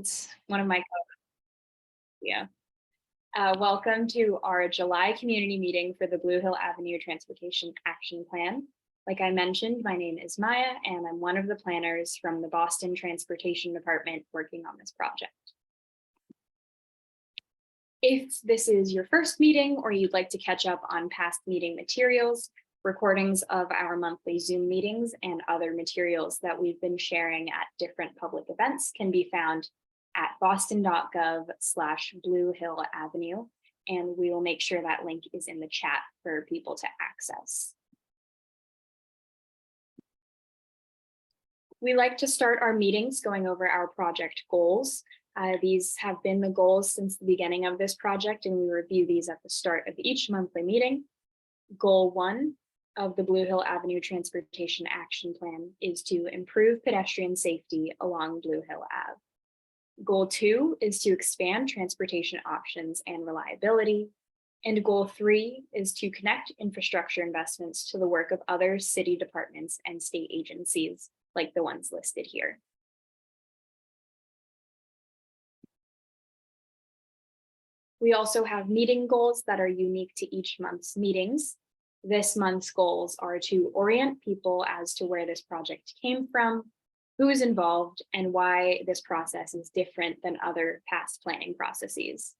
It's one of my yeah. Welcome to our July community meeting for the Blue Hill Avenue Transportation Action Plan. Like I mentioned, my name is Maya, and I'm one of the planners from the Boston Transportation Department working on this project. If this is your first meeting or you'd like to catch up on past meeting materials, recordings of our monthly Zoom meetings and other materials that we've been sharing at different public events can be found at boston.gov/Blue Hill Avenue, and we will make sure that link is in the chat for people to access. We like to start our meetings going over our project goals. These have been the goals since the beginning of this project, and we review these at the start of each monthly meeting. Goal 1 of the Blue Hill Avenue Transportation Action Plan is to improve pedestrian safety along Blue Hill Ave. Goal 2 is to expand transportation options and reliability. And goal 3 is to connect infrastructure investments to the work of other city departments and state agencies, like the ones listed here. We also have meeting goals that are unique to each month's meetings. This month's goals are to orient people as to where this project came from, who is involved, and why this process is different than other past planning processes.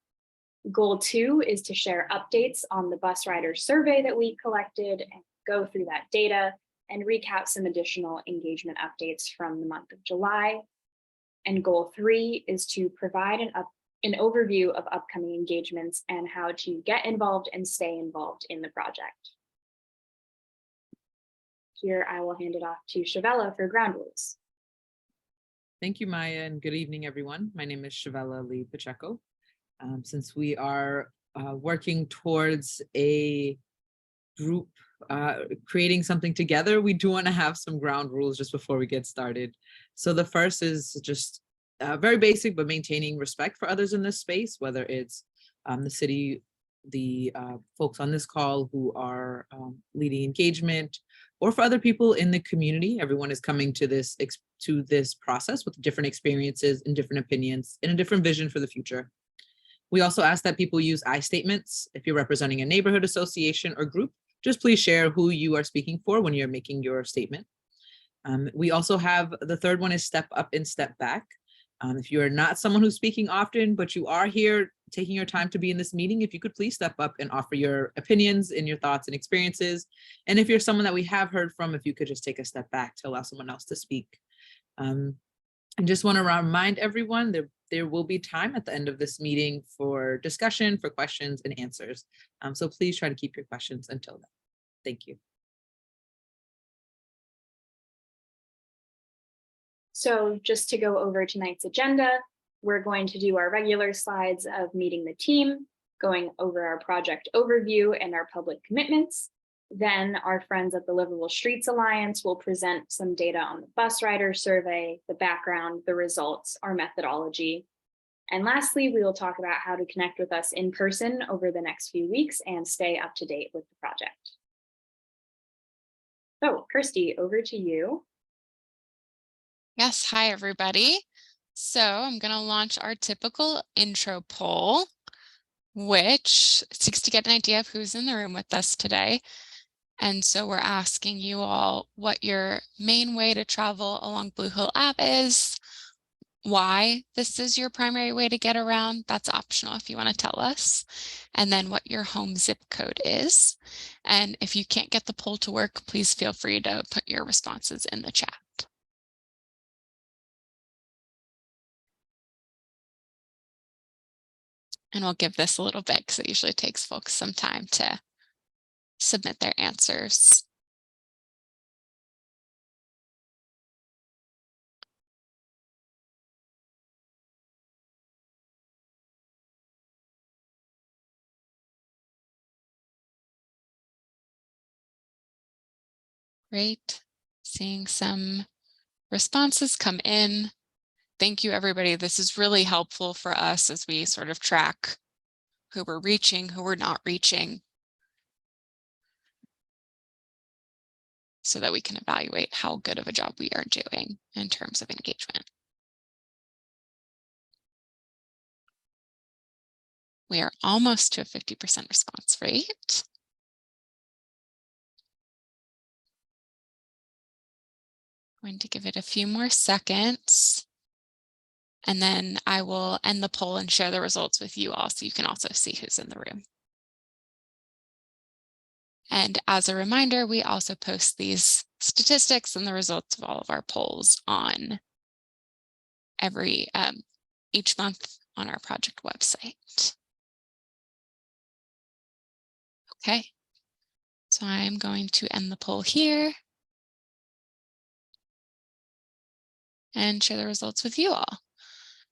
Goal 2 is to share updates on the bus rider survey that we collected and go through that data and recap some additional engagement updates from the month of July. And goal 3 is to provide an overview of upcoming engagements and how to get involved and stay involved in the project. Here, I will hand it off to Shavella for ground rules. Thank you, Maya, and good evening, everyone. My name is Shavella Lee Pacheco. Since we are working towards a group creating something together, we do want to have some ground rules just before we get started. So the first is just very basic, but maintaining respect for others in this space, whether it's the city, the folks on this call who are leading engagement, or for other people in the community. Everyone is coming to this process with different experiences and different opinions and a different vision for the future. We also ask that people use I statements. If you're representing a neighborhood association or group, just please share who you are speaking for when you're making your statement. We also have the third one is step up and step back. If you are not someone who's speaking often, but you are here taking your time to be in this meeting, if you could please step up and offer your opinions and your thoughts and experiences. And if you're someone that we have heard from, if you could just take a step back to allow someone else to speak. I just want to remind everyone that there will be time at the end of this meeting for discussion, for questions and answers. So please try to keep your questions until then. Thank you. So just to go over tonight's agenda, we're going to do our regular slides of meeting the team, going over our project overview and our public commitments. Then our friends at the Livable Streets Alliance will present some data on the bus rider survey, the background, the results, our methodology. And lastly, we will talk about how to connect with us in person over the next few weeks and stay up to date with the project. So Kirsty, over to you. Yes, hi everybody. So I'm going to launch our typical intro poll, which seeks to get an idea of who's in the room with us today. And so we're asking you all what your main way to travel along Blue Hill Ave is, why this is your primary way to get around. That's optional if you want to tell us. And then what your home zip code is. And if you can't get the poll to work, please feel free to put your responses in the chat. And we'll give this a little bit because it usually takes folks some time to submit their answers. Great. Seeing some responses come in. Thank you, everybody. This is really helpful for us as we sort of track who we're reaching, who we're not reaching, so that we can evaluate how good of a job we are doing in terms of engagement. We are almost to a 50% response rate. Going to give it a few more seconds. And then I will end the poll and share the results with you all so you can also see who's in the room. And as a reminder, we also post these statistics and the results of all of our polls on each month on our project website. Okay, so I'm going to end the poll here and share the results with you all.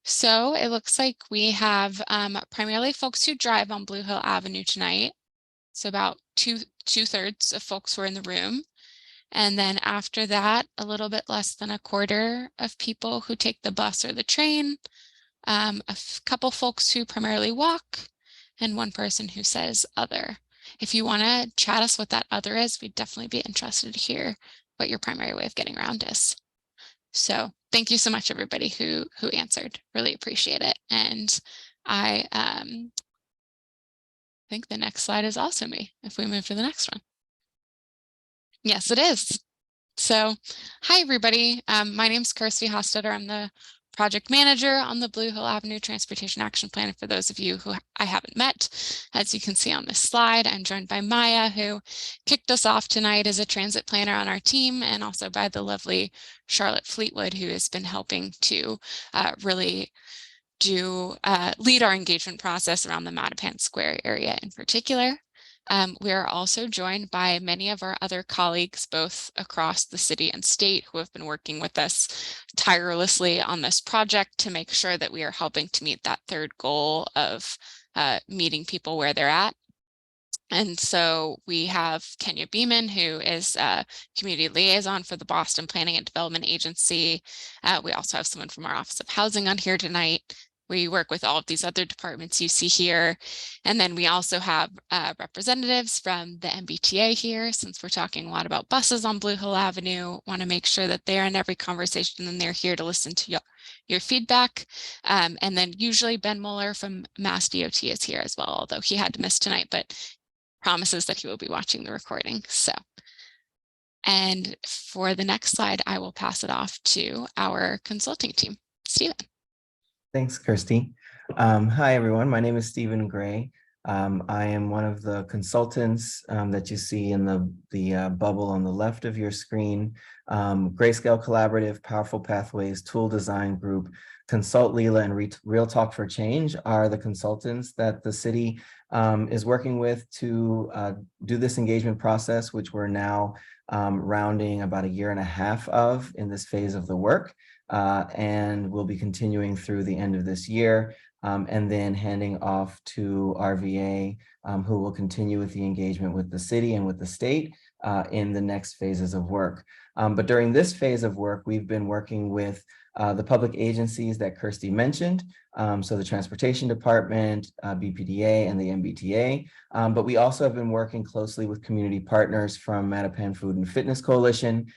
So it looks like we have primarily folks who drive on Blue Hill Avenue tonight. So about two-thirds of folks were in the room. And then after that, a little bit less than a quarter of people who take the bus or the train, a couple folks who primarily walk, and one person who says other. If you want to chat us what that other is, we'd definitely be interested to hear what your primary way of getting around is. So thank you so much, everybody who answered. Really appreciate it. And I think the next slide is also me, if we move to the next one. Yes, it is. So hi, everybody. My name is Kirsty Hostetter. I'm the project manager on the Blue Hill Avenue Transportation Action Plan. For those of you who I haven't met, as you can see on this slide, I'm joined by Maya, who kicked us off tonight as a transit planner on our team, and also by the lovely Charlotte Fleetwood, who has been helping to really lead our engagement process around the Mattapan Square area in particular. We are also joined by many of our other colleagues, both across the city and state, who have been working with us tirelessly on this project to make sure that we are helping to meet that third goal of meeting people where they're at. And so we have Kenya Beeman, who is a community liaison for the Boston Planning and Development Agency. We also have someone from our Office of Housing on here tonight. We work with all of these other departments you see here. And then we also have representatives from the MBTA here, since we're talking a lot about buses on Blue Hill Avenue. Want to make sure that they're in every conversation and they're here to listen to your feedback. And then usually Ben Mueller from Mass DOT is here as well, although he had to miss tonight, but promises that he will be watching the recording. So, and for the next slide, I will pass it off to our consulting team. Stephen. Thanks, Kirsty. Hi, everyone. My name is Stephen Gray. I am one of the consultants that you see in the bubble on the left of your screen. Grayscale Collaborative, Powerful Pathways, Tool Design Group, Consult Leela, and Real Talk for Change are the consultants that the city is working with to do this engagement process, which we're now rounding about 1.5 years of in this phase of the work. And we'll be continuing through the end of this year, and then handing off to RVA, who will continue with the engagement with the city and with the state in the next phases of work. But during this phase of work, we've been working with the public agencies that Kirsty mentioned, so the Transportation Department, BPDA, and the MBTA. But we also have been working closely with community partners from Mattapan Food and Fitness Coalition,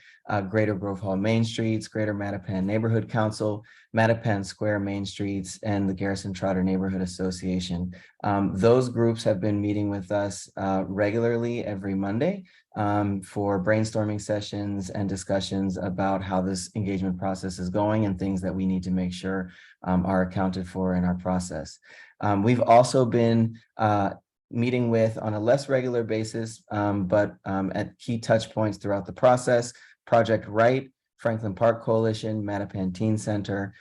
Greater Grove Hall Main Streets, Greater Mattapan Neighborhood Council, Mattapan Square Main Streets, and the Garrison Trotter Neighborhood Association. Those groups have been meeting with us regularly every Monday for brainstorming sessions and discussions about how this engagement process is going and things that we need to make sure are accounted for in our process. We've also been meeting with on a less regular basis, but at key touch points throughout the process, Project Right, Franklin Park Coalition, Mattapan Teen Center,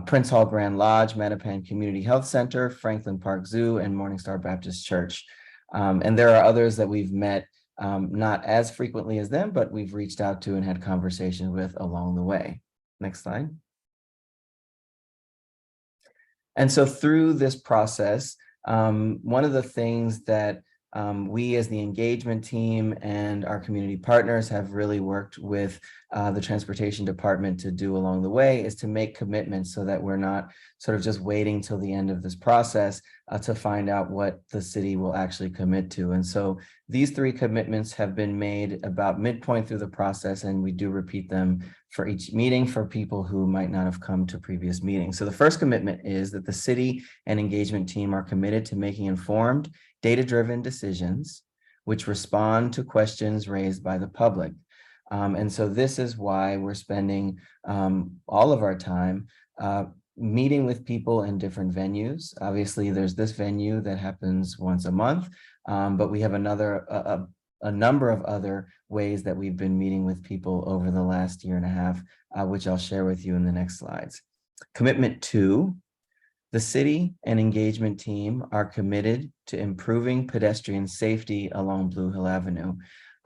Prince Hall Grand Lodge, Mattapan Community Health Center, Franklin Park Zoo, and Morningstar Baptist Church. And there are others that we've met not as frequently as them, but we've reached out to and had conversations with along the way. Next slide. And so through this process, one of the things that We as the engagement team and our community partners have really worked with the transportation department to do along the way is to make commitments so that we're not sort of just waiting till the end of this process to find out what the city will actually commit to. And so these 3 commitments have been made about midpoint through the process, and we do repeat them for each meeting for people who might not have come to previous meetings. So the first commitment is that the city and engagement team are committed to making informed, data-driven decisions which respond to questions raised by the public. And so this is why we're spending all of our time meeting with people in different venues. Obviously, there's this venue that happens once a month, but we have a number of other ways that we've been meeting with people over the last year and a half, which I'll share with you in the next slides. Commitment 2. The city and engagement team are committed to improving pedestrian safety along Blue Hill Avenue.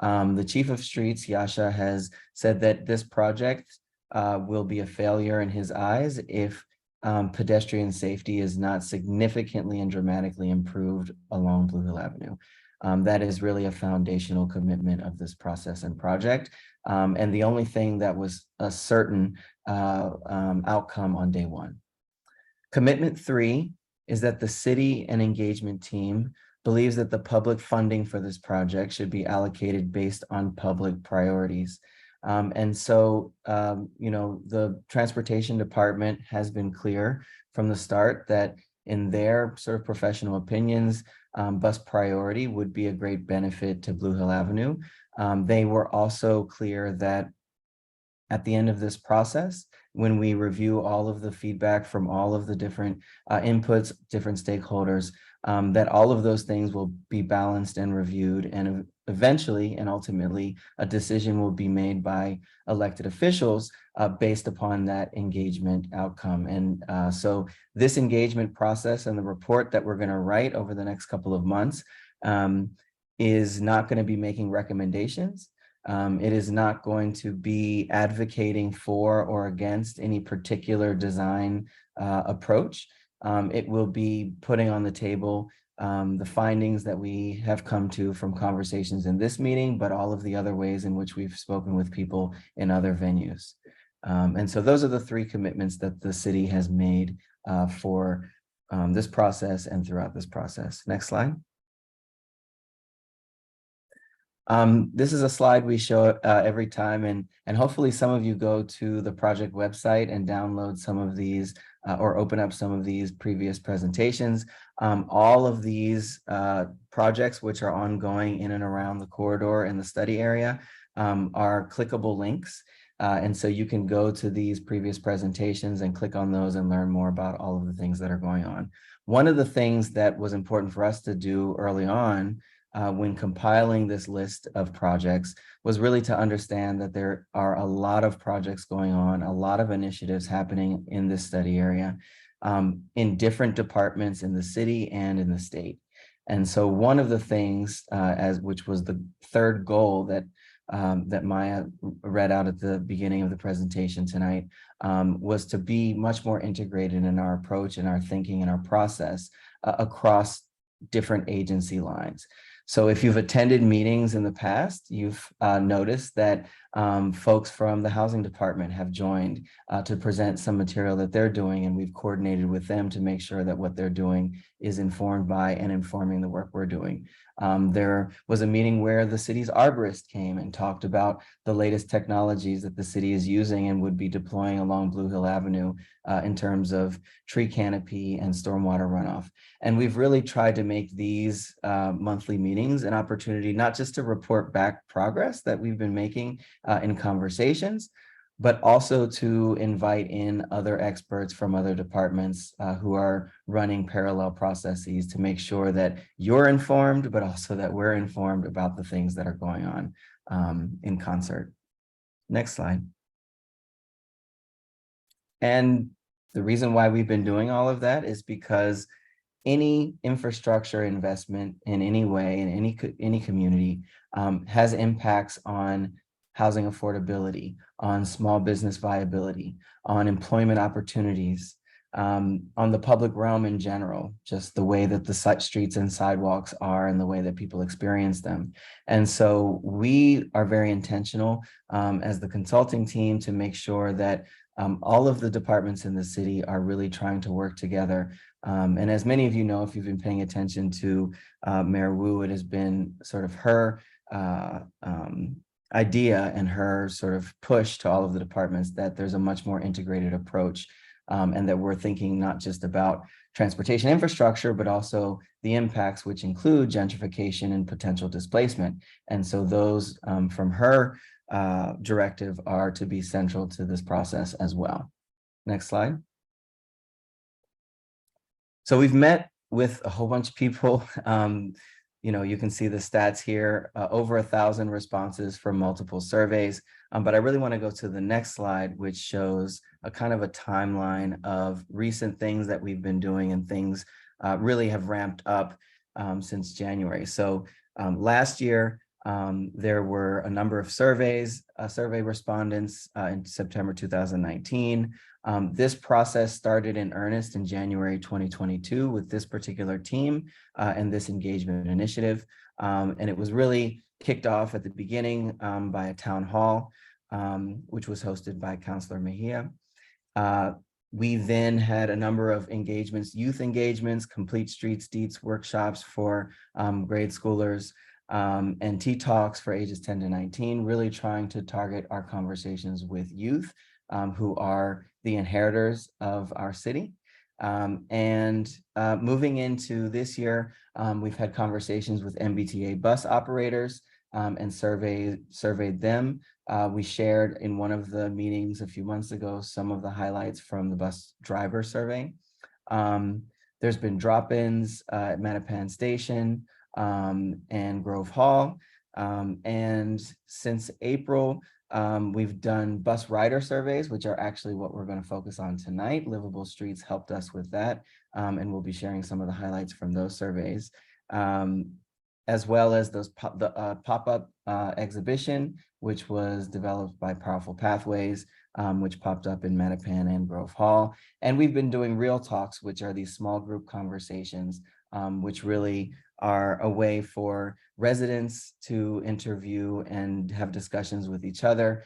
The Chief of Streets, Yasha, has said that this project will be a failure in his eyes if pedestrian safety is not significantly and dramatically improved along Blue Hill Avenue. That is really a foundational commitment of this process and project. And the only thing that was a certain outcome on day 1. Commitment 3 is that the city and engagement team believes that the public funding for this project should be allocated based on public priorities. And so, the transportation department has been clear from the start that in their sort of professional opinions, bus priority would be a great benefit to Blue Hill Avenue. They were also clear that at the end of this process, when we review all of the feedback from all of the different inputs, different stakeholders, that all of those things will be balanced and reviewed, and eventually and ultimately a decision will be made by elected officials based upon that engagement outcome. And so this engagement process and the report that we're going to write over the next couple of months is not going to be making recommendations. It is not going to be advocating for or against any particular design approach. It will be putting on the table the findings that we have come to from conversations in this meeting, but all of the other ways in which we've spoken with people in other venues. And so those are the 3 commitments that the city has made for this process and throughout this process. Next slide. This is a slide we show every time, and hopefully some of you go to the project website and download some of these or open up some of these previous presentations. All of these projects, which are ongoing in and around the corridor in the study area, are clickable links. And so you can go to these previous presentations and click on those and learn more about all of the things that are going on. One of the things that was important for us to do early on when compiling this list of projects was really to understand that there are a lot of projects going on, a lot of initiatives happening in this study area in different departments in the city and in the state. And so one of the things, which was the 3rd goal that Maya read out at the beginning of the presentation tonight, was to be much more integrated in our approach and our thinking and our process across different agency lines. So if you've attended meetings in the past, you've noticed that folks from the housing department have joined to present some material that they're doing, and we've coordinated with them to make sure that what they're doing is informed by and informing the work we're doing. There was a meeting where the city's arborist came and talked about the latest technologies that the city is using and would be deploying along Blue Hill Avenue in terms of tree canopy and stormwater runoff. And we've really tried to make these monthly meetings an opportunity not just to report back progress that we've been making in conversations, but also to invite in other experts from other departments who are running parallel processes to make sure that you're informed, but also that we're informed about the things that are going on in concert. Next slide. And the reason why we've been doing all of that is because any infrastructure investment in any way, in any community, has impacts on housing affordability, on small business viability, on employment opportunities, on the public realm in general, just the way that the streets and sidewalks are and the way that people experience them. And so we are very intentional as the consulting team to make sure that all of the departments in the city are really trying to work together. And as many of you know, if you've been paying attention to Mayor Wu, it has been sort of her idea and her sort of push to all of the departments that there's a much more integrated approach, and that we're thinking not just about transportation infrastructure, but also the impacts, which include gentrification and potential displacement. And so those from her directive are to be central to this process as well. Next slide. So we've met with a whole bunch of people. You know, you can see the stats here, over 1,000 responses from multiple surveys. But I really want to go to the next slide, which shows a kind of a timeline of recent things that we've been doing, and things really have ramped up since January. So last year, there were a number of survey respondents in September 2019. This process started in earnest in January 2022 with this particular team and this engagement initiative. And it was really kicked off at the beginning by a town hall, which was hosted by Councilor Mejia. We then had a number of engagements, youth engagements, complete streets deets workshops for grade schoolers, and tea talks for ages 10 to 19, really trying to target our conversations with youth who are the inheritors of our city. Moving into this year, we've had conversations with MBTA bus operators and surveyed them. We shared in one of the meetings a few months ago some of the highlights from the bus driver survey. There's been drop-ins at Mattapan Station and Grove Hall. And since April, we've done bus rider surveys, which are actually what we're going to focus on tonight. Livable Streets helped us with that, and we'll be sharing some of the highlights from those surveys, as well as the pop-up exhibition, which was developed by Powerful Pathways, which popped up in Mattapan and Grove Hall. And we've been doing real talks, which are these small group conversations, which really are a way for residents to interview and have discussions with each other,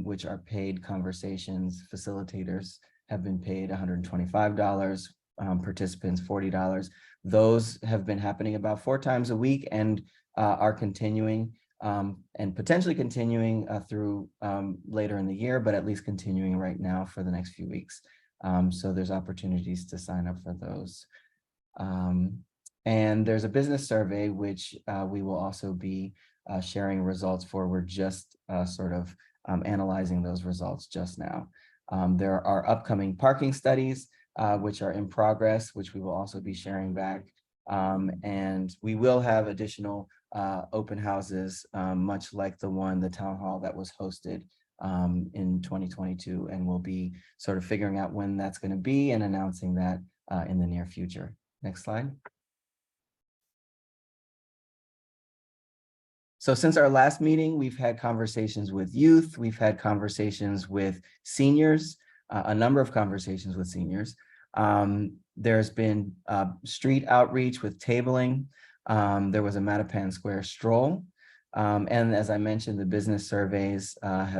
which are paid conversations. Facilitators have been paid $125, participants $40. Those have been happening about 4 times a week and are continuing and potentially continuing through later in the year, but at least continuing right now for the next few weeks. So there's opportunities to sign up for those. And there's a business survey, which we will also be sharing results for. We're just sort of analyzing those results just now. There are upcoming parking studies, which are in progress, which we will also be sharing back. And we will have additional open houses, much like the town hall that was hosted in 2022. And we'll be sort of figuring out when that's going to be and announcing that in the near future. Next slide. So since our last meeting, we've had conversations with youth, we've had conversations with seniors, a number of conversations with seniors. There's been street outreach with tabling. There was a Mattapan Square stroll. And as I mentioned, the business surveys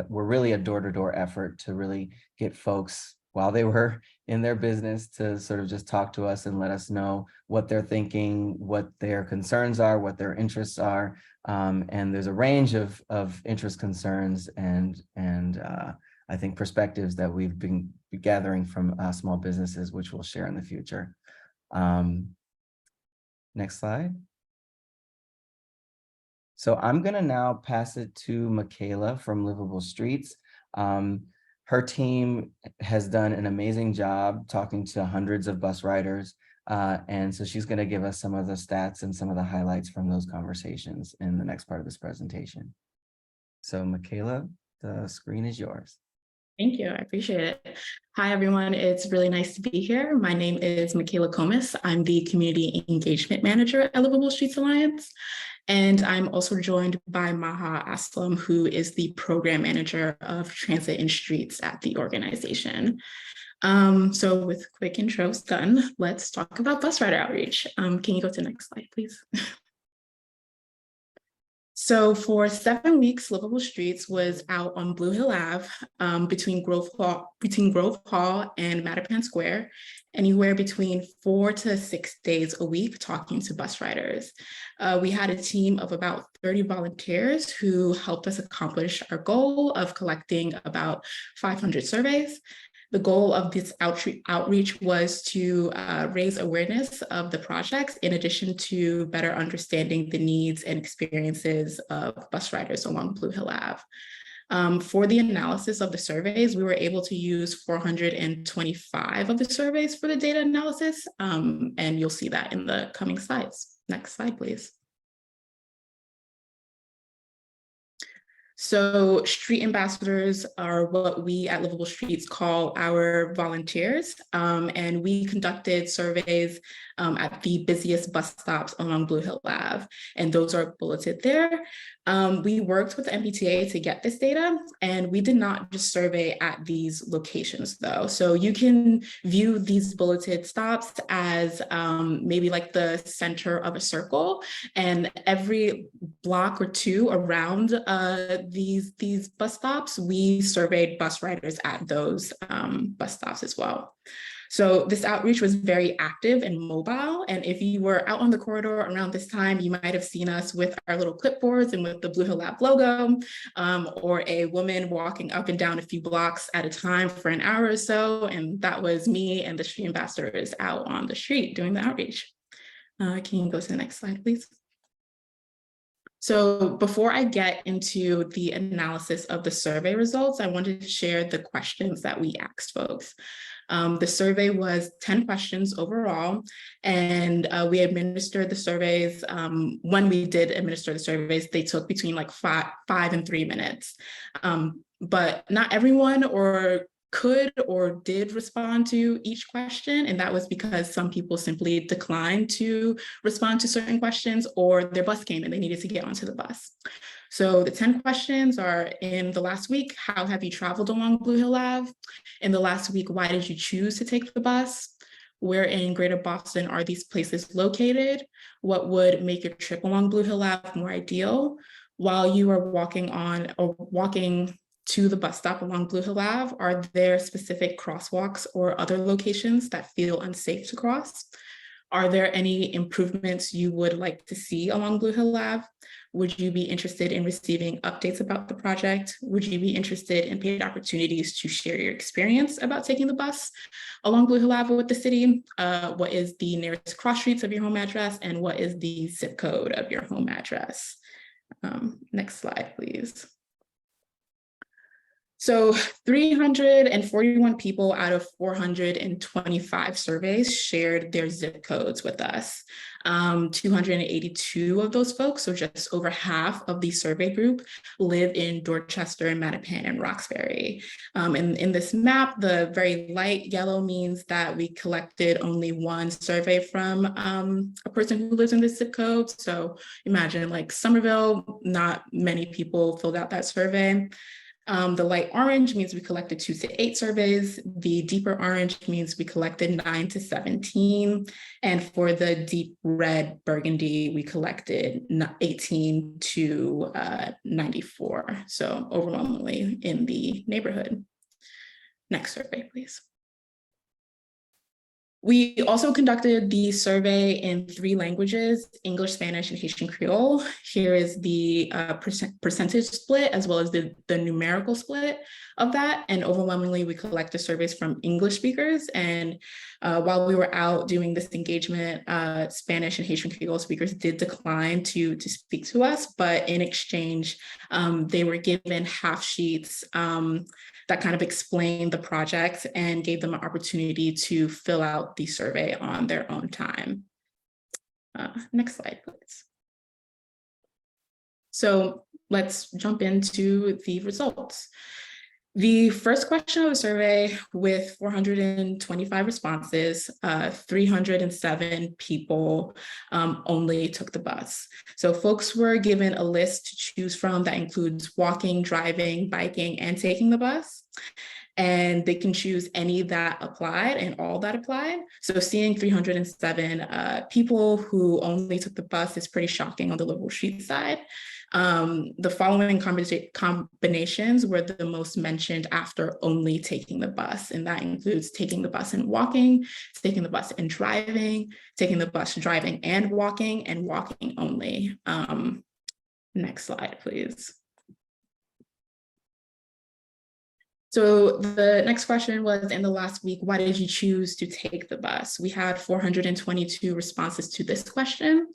were really a door-to-door effort to really get folks, while they were in their business, to sort of just talk to us and let us know what they're thinking, what their concerns are, what their interests are. And there's a range of interest, concerns, and I think perspectives that we've been gathering from small businesses, which we'll share in the future. Next slide. So I'm going to now pass it to Michaela from Livable Streets. Her team has done an amazing job talking to hundreds of bus riders. And so she's going to give us some of the stats and some of the highlights from those conversations in the next part of this presentation. So Michaela, the screen is yours. Thank you. I appreciate it. Hi, everyone. It's really nice to be here. My name is Michaela Comis. I'm the Community Engagement Manager at Livable Streets Alliance. And I'm also joined by Maha Aslam, who is the Program Manager of Transit and Streets at the organization. So with quick intros done, let's talk about bus rider outreach. Can you go to the next slide, please? So for 7 weeks, Livable Streets was out on Blue Hill Ave between Grove Hall and Mattapan Square, anywhere between 4 to 6 days a week talking to bus riders. We had a team of about 30 volunteers who helped us accomplish our goal of collecting about 500 surveys. The goal of this outreach was to raise awareness of the projects in addition to better understanding the needs and experiences of bus riders along Blue Hill Ave. For the analysis of the surveys, we were able to use 425 of the surveys for the data analysis, and you'll see that in the coming slides. Next slide, please. So street ambassadors are what we at Livable Streets call our volunteers, and we conducted surveys at the busiest bus stops along Blue Hill Ave, and those are bulleted there. We worked with the MBTA to get this data, and we did not just survey at these locations though. So you can view these bulleted stops as maybe like the center of a circle, and every block or two around these bus stops, we surveyed bus riders at those bus stops as well. So this outreach was very active and mobile. And if you were out on the corridor around this time, you might have seen us with our little clipboards and with the Blue Hill Lab logo, or a woman walking up and down a few blocks at a time for an hour or so. And that was me and the street ambassadors out on the street doing the outreach. Can you go to the next slide, please? So before I get into the analysis of the survey results, I wanted to share the questions that we asked folks. The survey was 10 questions overall, and we administered the surveys. When we did administer the surveys, they took between like 5 and 3 minutes. But not everyone could or did respond to each question, and that was because some people simply declined to respond to certain questions, or their bus came and they needed to get onto the bus. So the 10 questions are: in the last week, how have you traveled along Blue Hill Ave? In the last week, why did you choose to take the bus? Where in Greater Boston are these places located? What would make your trip along Blue Hill Ave more ideal? While you are walking to the bus stop along Blue Hill Ave, are there specific crosswalks or other locations that feel unsafe to cross? Are there any improvements you would like to see along Blue Hill Ave? Would you be interested in receiving updates about the project? Would you be interested in paid opportunities to share your experience about taking the bus along Blue Hill Ave with the city? What is the nearest cross streets of your home address? And what is the zip code of your home address? Next slide, please. So 341 people out of 425 surveys shared their zip codes with us. 282 of those folks, so just over half of the survey group, live in Dorchester, Mattapan, and Roxbury. And in this map, the very light yellow means that we collected only one survey from a person who lives in this zip code. So imagine like Somerville, not many people filled out that survey. The light orange means we collected 2 to 8 surveys. The deeper orange means we collected 9 to 17. And for the deep red burgundy, we collected 18 to 94. So overwhelmingly in the neighborhood. Next survey, please. We also conducted the survey in 3 languages: English, Spanish, and Haitian Creole. Here is the percentage split as well as the numerical split of that. And overwhelmingly, we collected surveys from English speakers. And while we were out doing this engagement, Spanish and Haitian Creole speakers did decline to speak to us, but in exchange, they were given half sheets that kind of explained the project and gave them an opportunity to fill out the survey on their own time. Next slide, please. So let's jump into the results. The first question of the survey, with 425 responses, 307 people only took the bus. So folks were given a list to choose from that includes walking, driving, biking, and taking the bus. and they can choose any that applied and all that applied. So seeing 307 people who only took the bus is pretty shocking on the Liverpool Street side. The following combinations were the most mentioned after only taking the bus, and that includes taking the bus and walking, taking the bus and driving, taking the bus, driving and walking only. Next slide, please. So the next question was, in the last week, why did you choose to take the bus? We had 422 responses to this question.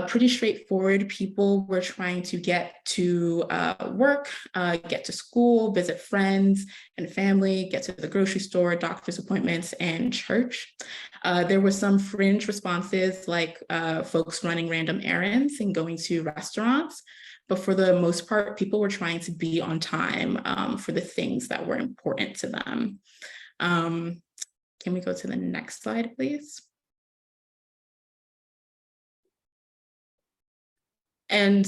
Pretty straightforward. People were trying to get to work, get to school, visit friends and family, get to the grocery store, doctor's appointments, and church. There were some fringe responses like folks running random errands and going to restaurants. But for the most part, people were trying to be on time for the things that were important to them. Can we go to the next slide, please? And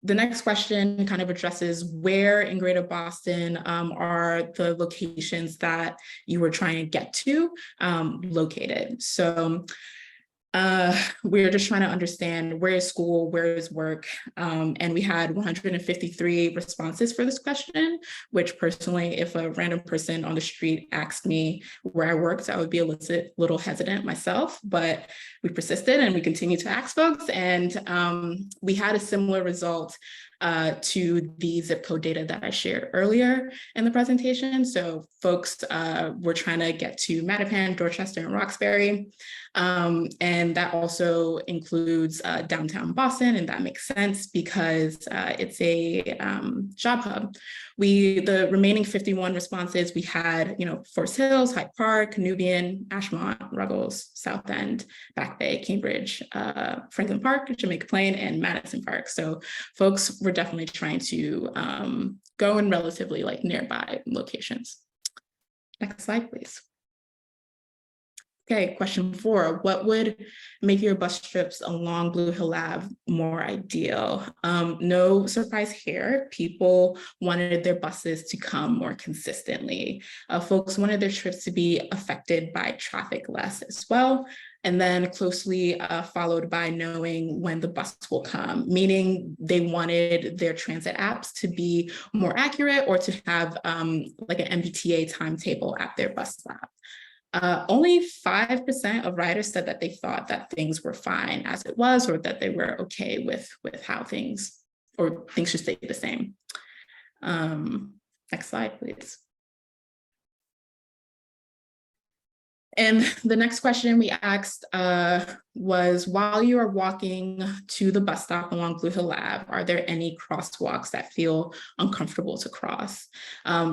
the next question kind of addresses where in Greater Boston are the locations that you were trying to get to located. So we're just trying to understand where is school, where is work, and we had 153 responses for this question, which personally, if a random person on the street asked me where I worked, I would be a little hesitant myself, but we persisted and we continue to ask folks, and we had a similar result to the zip code data that I shared earlier in the presentation. So folks were trying to get to Mattapan, Dorchester, and Roxbury. And that also includes downtown Boston, and that makes sense because it's a job hub. The remaining 51 responses, we had, Forest Hills, Hyde Park, Nubian, Ashmont, Ruggles, South End, Back Bay, Cambridge, Franklin Park, Jamaica Plain, and Madison Park. So folks were definitely trying to go in relatively nearby locations. Next slide, please. Okay, question 4, what would make your bus trips along Blue Hill Ave more ideal? No surprise here, people wanted their buses to come more consistently. Folks wanted their trips to be affected by traffic less as well. And then closely followed by knowing when the bus will come, meaning they wanted their transit apps to be more accurate or to have like an MBTA timetable at their bus stop. Only 5% of riders said that they thought that things were fine as it was, or that they were okay with how things should stay the same. Next slide, please. And the next question we asked was, while you are walking to the bus stop along Blue Hill Ave, are there any crosswalks that feel uncomfortable to cross?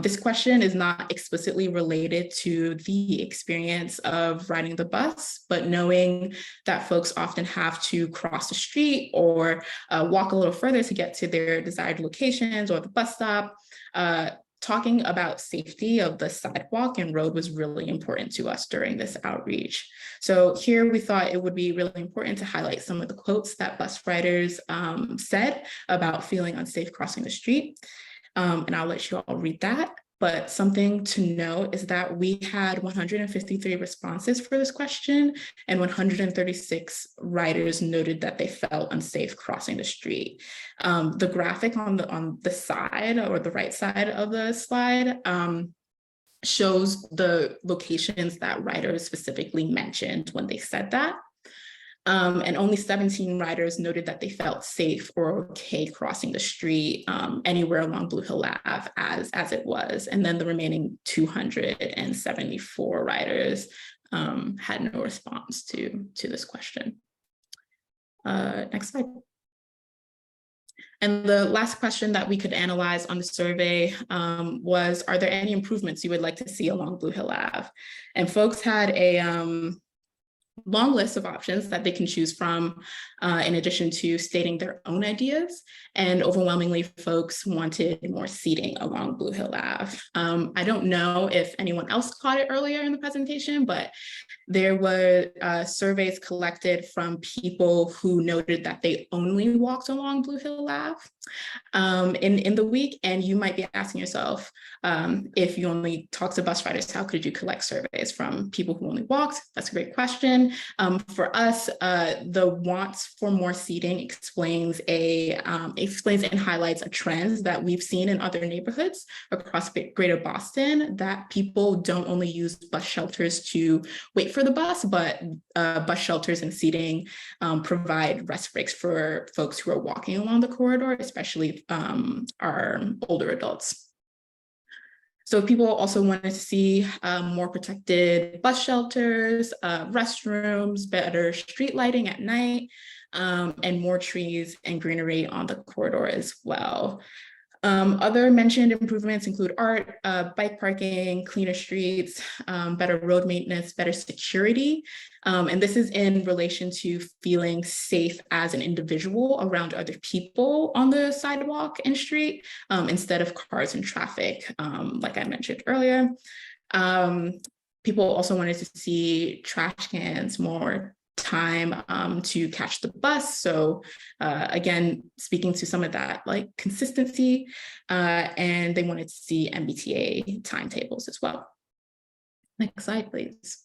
This question is not explicitly related to the experience of riding the bus, but knowing that folks often have to cross the street or walk a little further to get to their desired locations or the bus stop, talking about safety of the sidewalk and road was really important to us during this outreach. So here we thought it would be really important to highlight some of the quotes that bus riders said about feeling unsafe crossing the street. And I'll let you all read that. But something to note is that we had 153 responses for this question, and 136 riders noted that they felt unsafe crossing the street. The graphic on the side or the right side of the slide shows the locations that riders specifically mentioned when they said that. And only 17 riders noted that they felt safe or okay crossing the street anywhere along Blue Hill Ave as it was. And then the remaining 274 riders had no response to this question. Next slide. And the last question that we could analyze on the survey was, are there any improvements you would like to see along Blue Hill Ave? And folks had long list of options that they can choose from, in addition to stating their own ideas. And overwhelmingly, folks wanted more seating along Blue Hill Ave. I don't know if anyone else caught it earlier in the presentation, but there were surveys collected from people who noted that they only walked along Blue Hill Ave in the week. And you might be asking yourself, if you only talk to bus riders, how could you collect surveys from people who only walked? That's a great question. For us, the wants for more seating explains and highlights a trend that we've seen in other neighborhoods across greater Boston, that people don't only use bus shelters to wait for the bus, but bus shelters and seating provide rest breaks for folks who are walking along the corridor, especially our older adults. So people also wanted to see more protected bus shelters, restrooms, better street lighting at night, and more trees and greenery on the corridor as well. Other mentioned improvements include art, bike parking, cleaner streets, better road maintenance, better security. And this is in relation to feeling safe as an individual around other people on the sidewalk and street, instead of cars and traffic, like I mentioned earlier. People also wanted to see trash cans, more time to catch the bus. So again, speaking to some of that like consistency, and they wanted to see MBTA timetables as well. Next slide, please.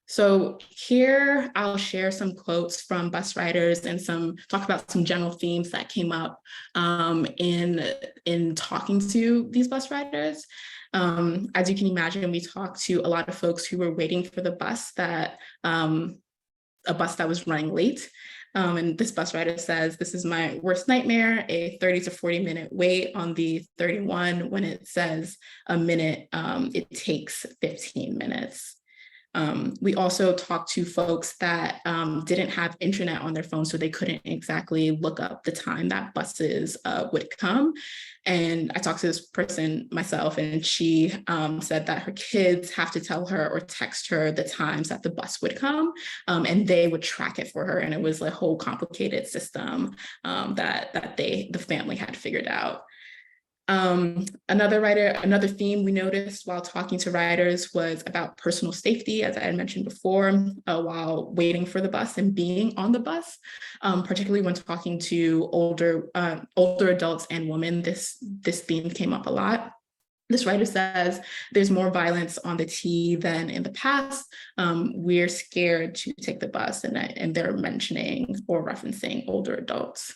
So here I'll share some quotes from bus riders and talk about some general themes that came up in talking to these bus riders. As you can imagine, we talked to a lot of folks who were waiting for the bus a bus that was running late. And this bus rider says, "This is my worst nightmare, a 30 to 40 minute wait on the 31 when it says a minute, it takes 15 minutes. We also talked to folks that didn't have internet on their phone, so they couldn't exactly look up the time that buses would come. And I talked to this person myself, and she said that her kids have to tell her or text her the times that the bus would come, and they would track it for her. And it was a whole complicated system that the family had figured out. Another theme we noticed while talking to riders was about personal safety, as I had mentioned before, while waiting for the bus and being on the bus, particularly when talking to older adults and women. This theme came up a lot. This writer says there's more violence on the T than in the past. We're scared to take the bus, and they're mentioning or referencing older adults.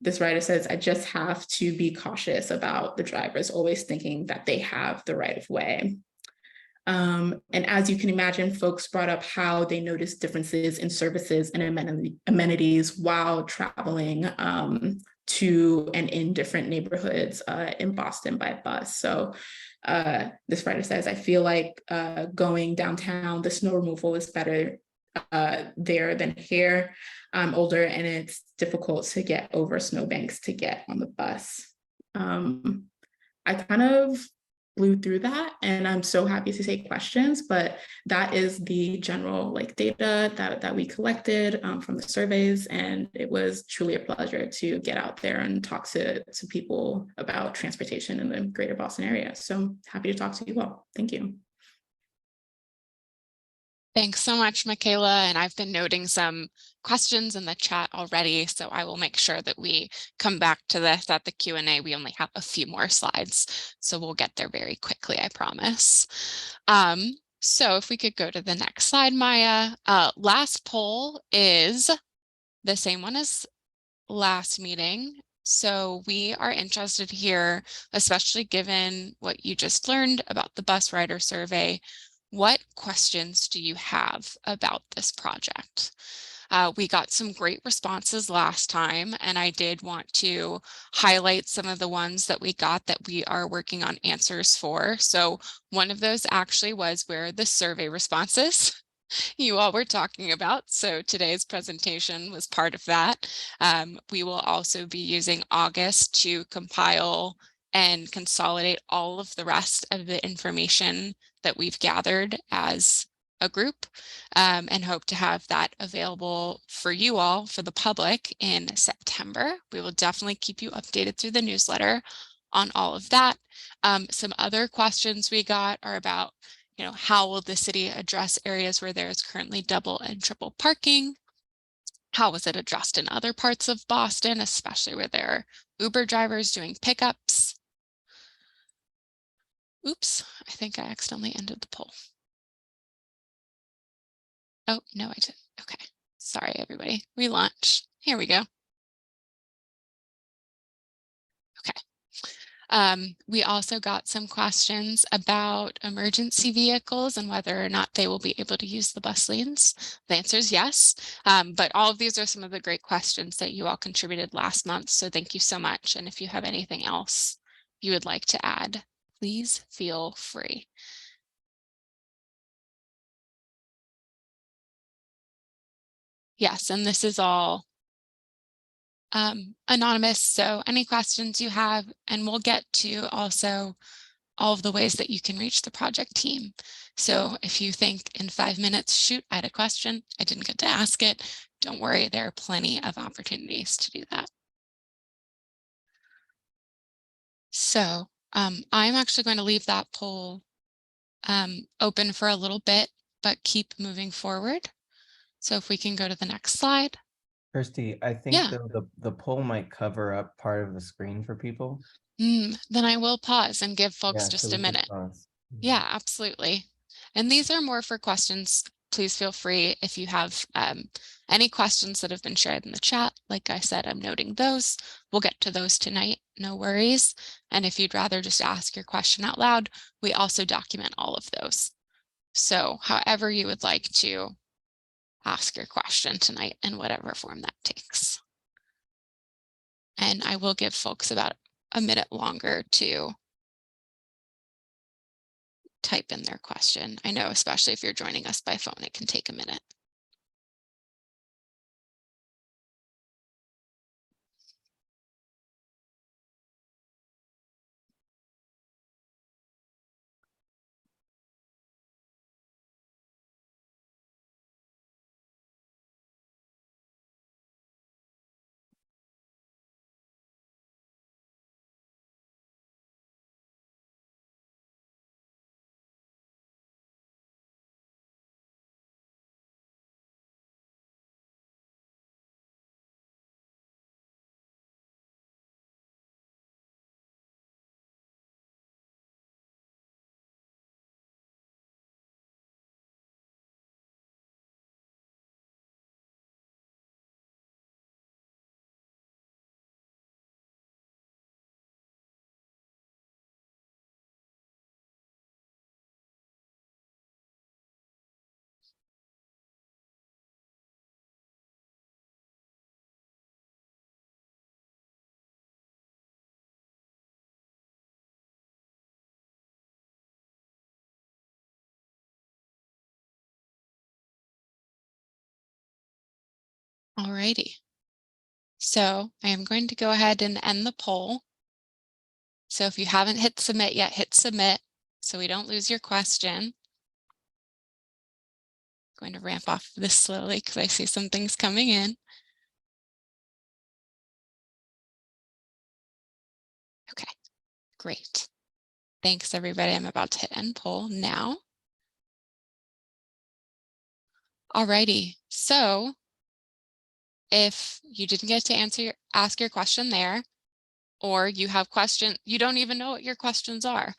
This writer says, I just have to be cautious about the drivers always thinking that they have the right of way. And as you can imagine, folks brought up how they noticed differences in services and amenities while traveling to and in different neighborhoods in Boston by bus. So this writer says, I feel like going downtown, the snow removal is better there than here. I'm older and it's difficult to get over snowbanks to get on the bus. I kind of blew through that, and I'm so happy to take questions, but that is the general data that we collected from the surveys, and it was truly a pleasure to get out there and talk to people about transportation in the greater Boston area. So happy to talk to you all. Thank you. Thanks so much, Michaela. And I've been noting some questions in the chat already, so I will make sure that we come back to this at the Q&A. We only have a few more slides, so we'll get there very quickly, I promise. So if we could go to the next slide, Maya. Last poll is the same one as last meeting. So we are interested here, especially given what you just learned about the bus rider survey. What questions do you have about this project? We got some great responses last time, and I did want to highlight some of the ones that we got that we are working on answers for. So one of those actually was where the survey responses you all were talking about. So today's presentation was part of that. We will also be using August to compile and consolidate all of the rest of the information that we've gathered as a group, and hope to have that available for you all, for the public, in September. We will definitely keep you updated through the newsletter on all of that. Some other questions we got are about, how will the city address areas where there is currently double and triple parking? How was it addressed in other parts of Boston, especially where there are Uber drivers doing pickups? Oops, I think I accidentally ended the poll. Oh, no, I didn't. Okay, sorry, everybody. Relaunch. Here we go. Okay. We also got some questions about emergency vehicles and whether or not they will be able to use the bus lanes. The answer is yes, but all of these are some of the great questions that you all contributed last month, so thank you so much. And if you have anything else you would like to add, please feel free. Yes, and this is all anonymous, so any questions you have, and we'll get to also all of the ways that you can reach the project team. So if you think in 5 minutes, shoot, I had a question, I didn't get to ask it, don't worry, there are plenty of opportunities to do that. So I'm actually going to leave that poll open for a little bit, but keep moving forward. So if we can go to the next slide. Kirsty, I think Yeah. the poll might cover up part of the screen for people. Then I will pause and give folks Yeah, just so a we could minute. pause. Yeah, absolutely. And these are more for questions. Please feel free if you have any questions that have been shared in the chat. Like I said, I'm noting those. We'll get to those tonight, no worries. And if you'd rather just ask your question out loud, we also document all of those. So however you would like to ask your question tonight in whatever form that takes. And I will give folks about a minute longer to type in their question. I know, especially if you're joining us by phone, it can take a minute. Alrighty. So I am going to go ahead and end the poll. So if you haven't hit submit yet, hit submit so we don't lose your question. Going to ramp off this slowly because I see some things coming in. Okay, great. Thanks everybody. I'm about to hit end poll now. Alrighty, so if you didn't get to ask your question there, or you have questions, you don't even know what your questions are,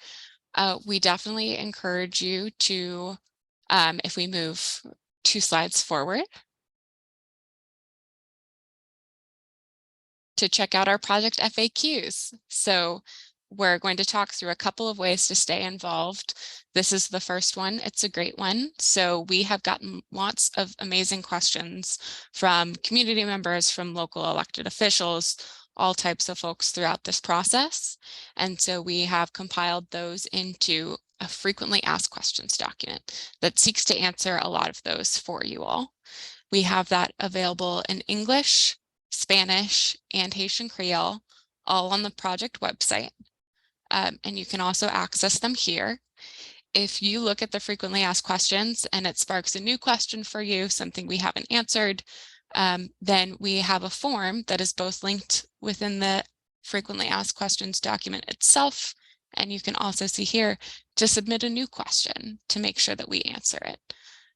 we definitely encourage you to, if we move 2 slides forward, to check out our project FAQs. So we're going to talk through a couple of ways to stay involved. This is the first one. It's a great one. So we have gotten lots of amazing questions from community members, from local elected officials, all types of folks throughout this process. And so we have compiled those into a frequently asked questions document that seeks to answer a lot of those for you all. We have that available in English, Spanish, and Haitian Creole, all on the project website. and you can also access them here. If you look at the frequently asked questions and it sparks a new question for you, something we haven't answered, then we have a form that is both linked within the frequently asked questions document itself. And you can also see here to submit a new question to make sure that we answer it.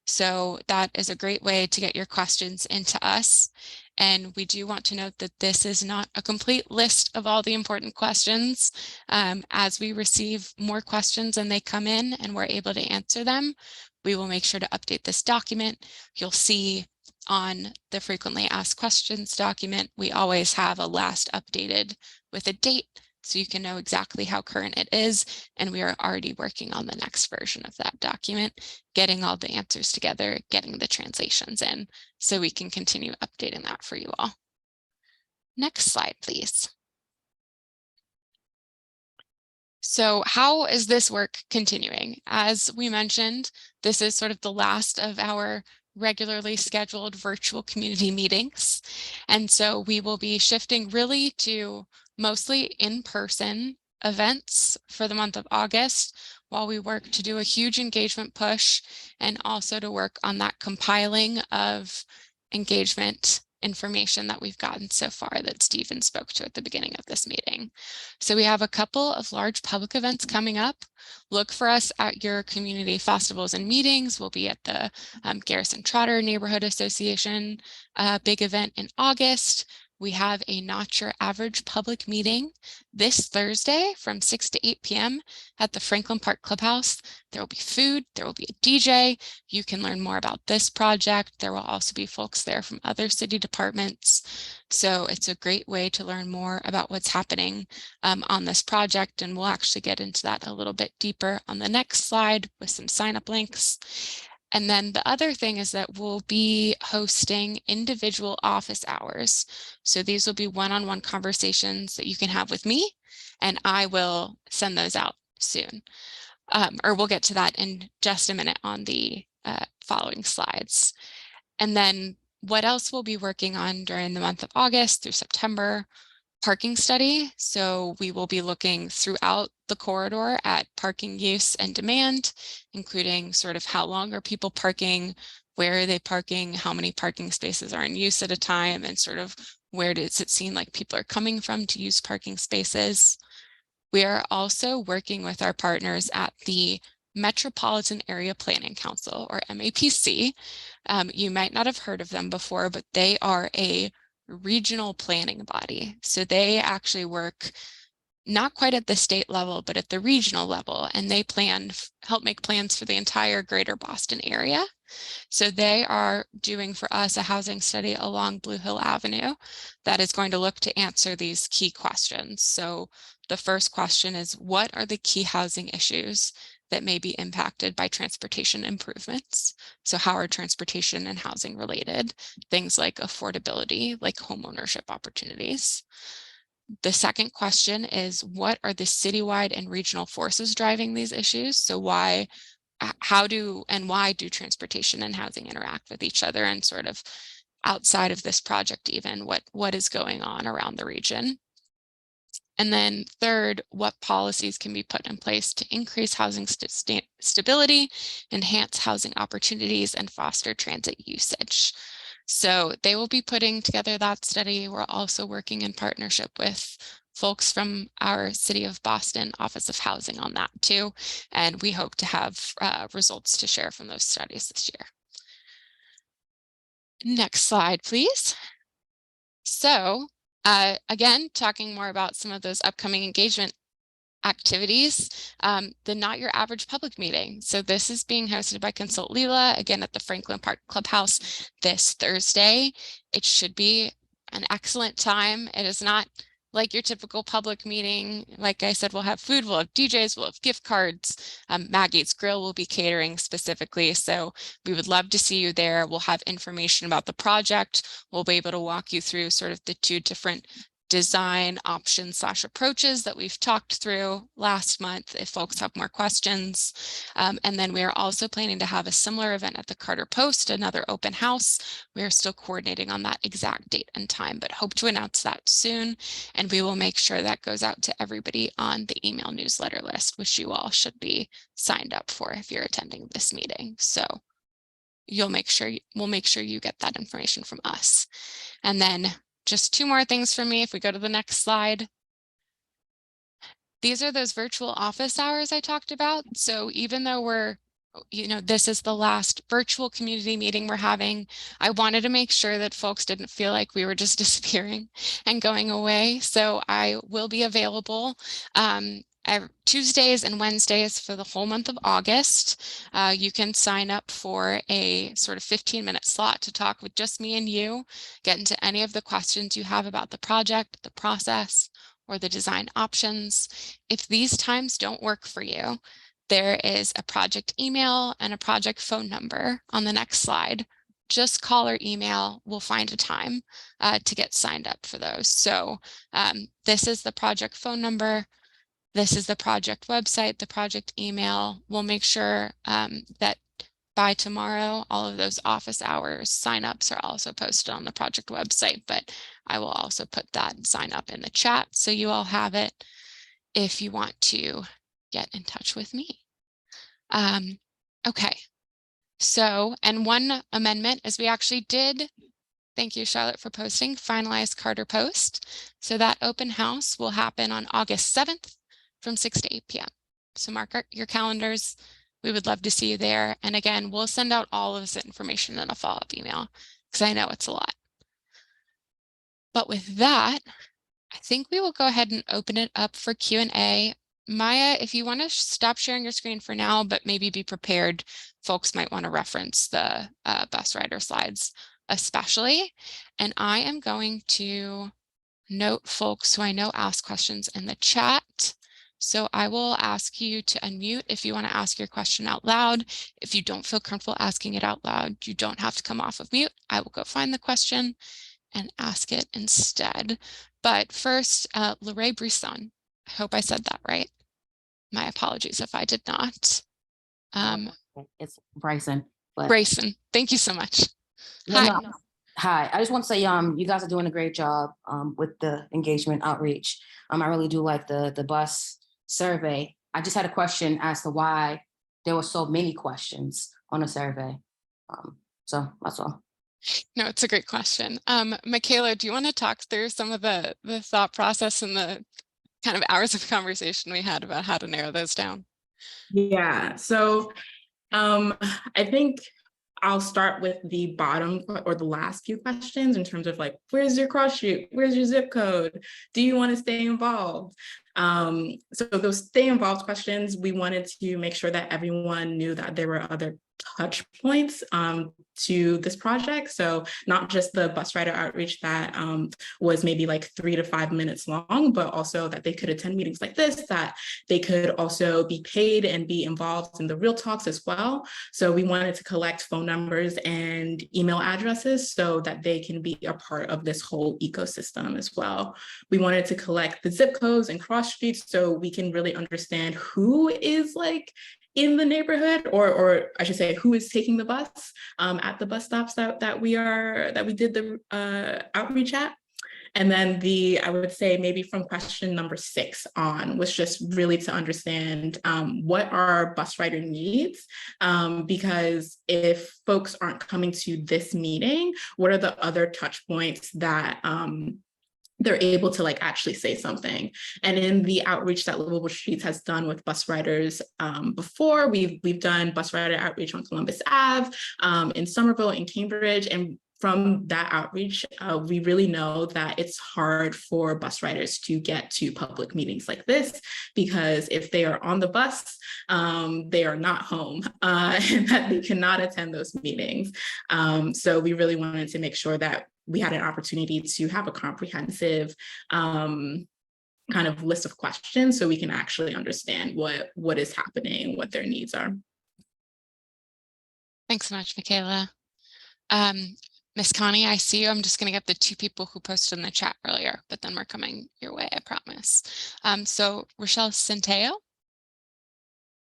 So that is a great way to get your questions into us. And we do want to note that this is not a complete list of all the important questions. As we receive more questions and they come in and we're able to answer them, we will make sure to update this document. You'll see on the frequently asked questions document, we always have a last updated with a date, so you can know exactly how current it is. And we are already working on the next version of that document, getting all the answers together, getting the translations in, so we can continue updating that for you all. Next slide, please. So how is this work continuing? As we mentioned, this is sort of the last of our regularly scheduled virtual community meetings. And so we will be shifting really to mostly in-person events for the month of August, while we work to do a huge engagement push and also to work on that compiling of engagement information that we've gotten so far that Stephen spoke to at the beginning of this meeting. So we have a couple of large public events coming up. Look for us at your community festivals and meetings. We'll be at the Garrison Trotter Neighborhood Association big event in August. We have a Not Your Average public meeting this Thursday from 6 to 8 p.m. at the Franklin Park Clubhouse. There will be food, there will be a DJ. You can learn more about this project. There will also be folks there from other city departments. So it's a great way to learn more about what's happening on this project. And we'll actually get into that a little bit deeper on the next slide with some sign-up links. And then the other thing is that we'll be hosting individual office hours. So these will be one-on-one conversations that you can have with me, and I will send those out soon. Or we'll get to that in just a minute on the following slides. And then what else we'll be working on during the month of August through September? Parking study. So we will be looking throughout the corridor at parking use and demand, including sort of how long are people parking, where are they parking, how many parking spaces are in use at a time, and sort of where does it seem like people are coming from to use parking spaces. We are also working with our partners at the Metropolitan Area Planning Council, or MAPC. You might not have heard of them before, but they are a regional planning body. So they actually work not quite at the state level, but at the regional level, and they help make plans for the entire greater Boston area. So they are doing for us a housing study along Blue Hill Avenue that is going to look to answer these key questions. So the first question is, what are the key housing issues that may be impacted by transportation improvements? So how are transportation and housing related? Things like affordability, like homeownership opportunities. The second question is, what are the citywide and regional forces driving these issues? So why do transportation and housing interact with each other, and sort of outside of this project even, what is going on around the region? And then third, what policies can be put in place to increase housing stability, enhance housing opportunities, and foster transit usage? So they will be putting together that study. We're also working in partnership with folks from our City of Boston Office of Housing on that too. And we hope to have results to share from those studies this year. Next slide, please. So again, talking more about some of those upcoming engagement activities, the Not Your Average public meeting. So this is being hosted by Consult Leela, again at the Franklin Park Clubhouse this Thursday. It should be an excellent time. It is not like your typical public meeting. Like I said, we'll have food, we'll have DJs, we'll have gift cards. Maggie's Grill will be catering specifically. So we would love to see you there. We'll have information about the project. We'll be able to walk you through sort of the two different design options / approaches that we've talked through last month if folks have more questions. And then we are also planning to have a similar event at the Carter Post, another open house. We are still coordinating on that exact date and time, but hope to announce that soon. And we will make sure that goes out to everybody on the email newsletter list, which you all should be signed up for if you're attending this meeting. So we'll make sure you get that information from us. And then just 2 more things for me. If we go to the next slide. These are those virtual office hours I talked about. So even though this is the last virtual community meeting we're having, I wanted to make sure that folks didn't feel like we were just disappearing and going away. So I will be available Tuesdays and Wednesdays for the whole month of August. You can sign up for a sort of 15-minute slot to talk with just me and you, get into any of the questions you have about the project, the process, or the design options. If these times don't work for you, there is a project email and a project phone number on the next slide. Just call or email, we'll find a time to get signed up for those. So this is the project phone number. This is the project website, the project email. We'll make sure that by tomorrow, all of those office hours signups are also posted on the project website, but I will also put that sign up in the chat so you all have it if you want to get in touch with me. Okay, so, and one amendment is we actually did, thank you Charlotte for posting, finalize Carter Post. So that open house will happen on August 7th from 6 to 8 p.m. So mark your calendars. We would love to see you there. And again, we'll send out all of this information in a follow-up email because I know it's a lot. But with that, I think we will go ahead and open it up for Q&A. Maya, if you want to stop sharing your screen for now, but maybe be prepared, folks might want to reference the bus rider slides especially. And I am going to note folks who I know ask questions in the chat. So I will ask you to unmute if you want to ask your question out loud. If you don't feel comfortable asking it out loud, you don't have to come off of mute. I will go find the question and ask it instead. But first, Lorraine Brisson, I hope I said that right. My apologies if I did not. It's Bryson. But Bryson, thank you so much. no, Hi. no. Hi, I just want to say you guys are doing a great job with the engagement outreach. I really do like the bus survey. I just had a question as to why there were so many questions on the survey. So that's all. No, it's a great question. Michaela, do you want to talk through some of the thought process and the kind of hours of conversation we had about how to narrow those down? Yeah, so I think I'll start with the bottom or the last few questions in terms of like, where's your cross street? Where's your zip code? Do you want to stay involved? So those stay involved questions, we wanted to make sure that everyone knew that there were other touch points to this project. So not just the bus rider outreach that was maybe like 3 to 5 minutes long, but also that they could attend meetings like this, that they could also be paid and be involved in the real talks as well. So we wanted to collect phone numbers and email addresses so that they can be a part of this whole ecosystem as well. We wanted to collect the zip codes and cross streets so we can really understand who is like in the neighborhood, or I should say, who is taking the bus at the bus stops that we did the outreach at. And then I would say maybe from question number 6 on was just really to understand what our bus rider needs, because if folks aren't coming to this meeting, what are the other touch points that they're able to like actually say something. And in the outreach that Livable Streets has done with bus riders before, we've done bus rider outreach on Columbus Ave, in Somerville, in Cambridge, and from that outreach, we really know that it's hard for bus riders to get to public meetings like this, because if they are on the bus, they are not home, and that they cannot attend those meetings. So we really wanted to make sure that we had an opportunity to have a comprehensive kind of list of questions so we can actually understand what is happening, what their needs are. Thanks so much, Michaela. Miss Connie, I see you. I'm just going to get the 2 people who posted in the chat earlier, but then we're coming your way, I promise. So Rochelle Centeo,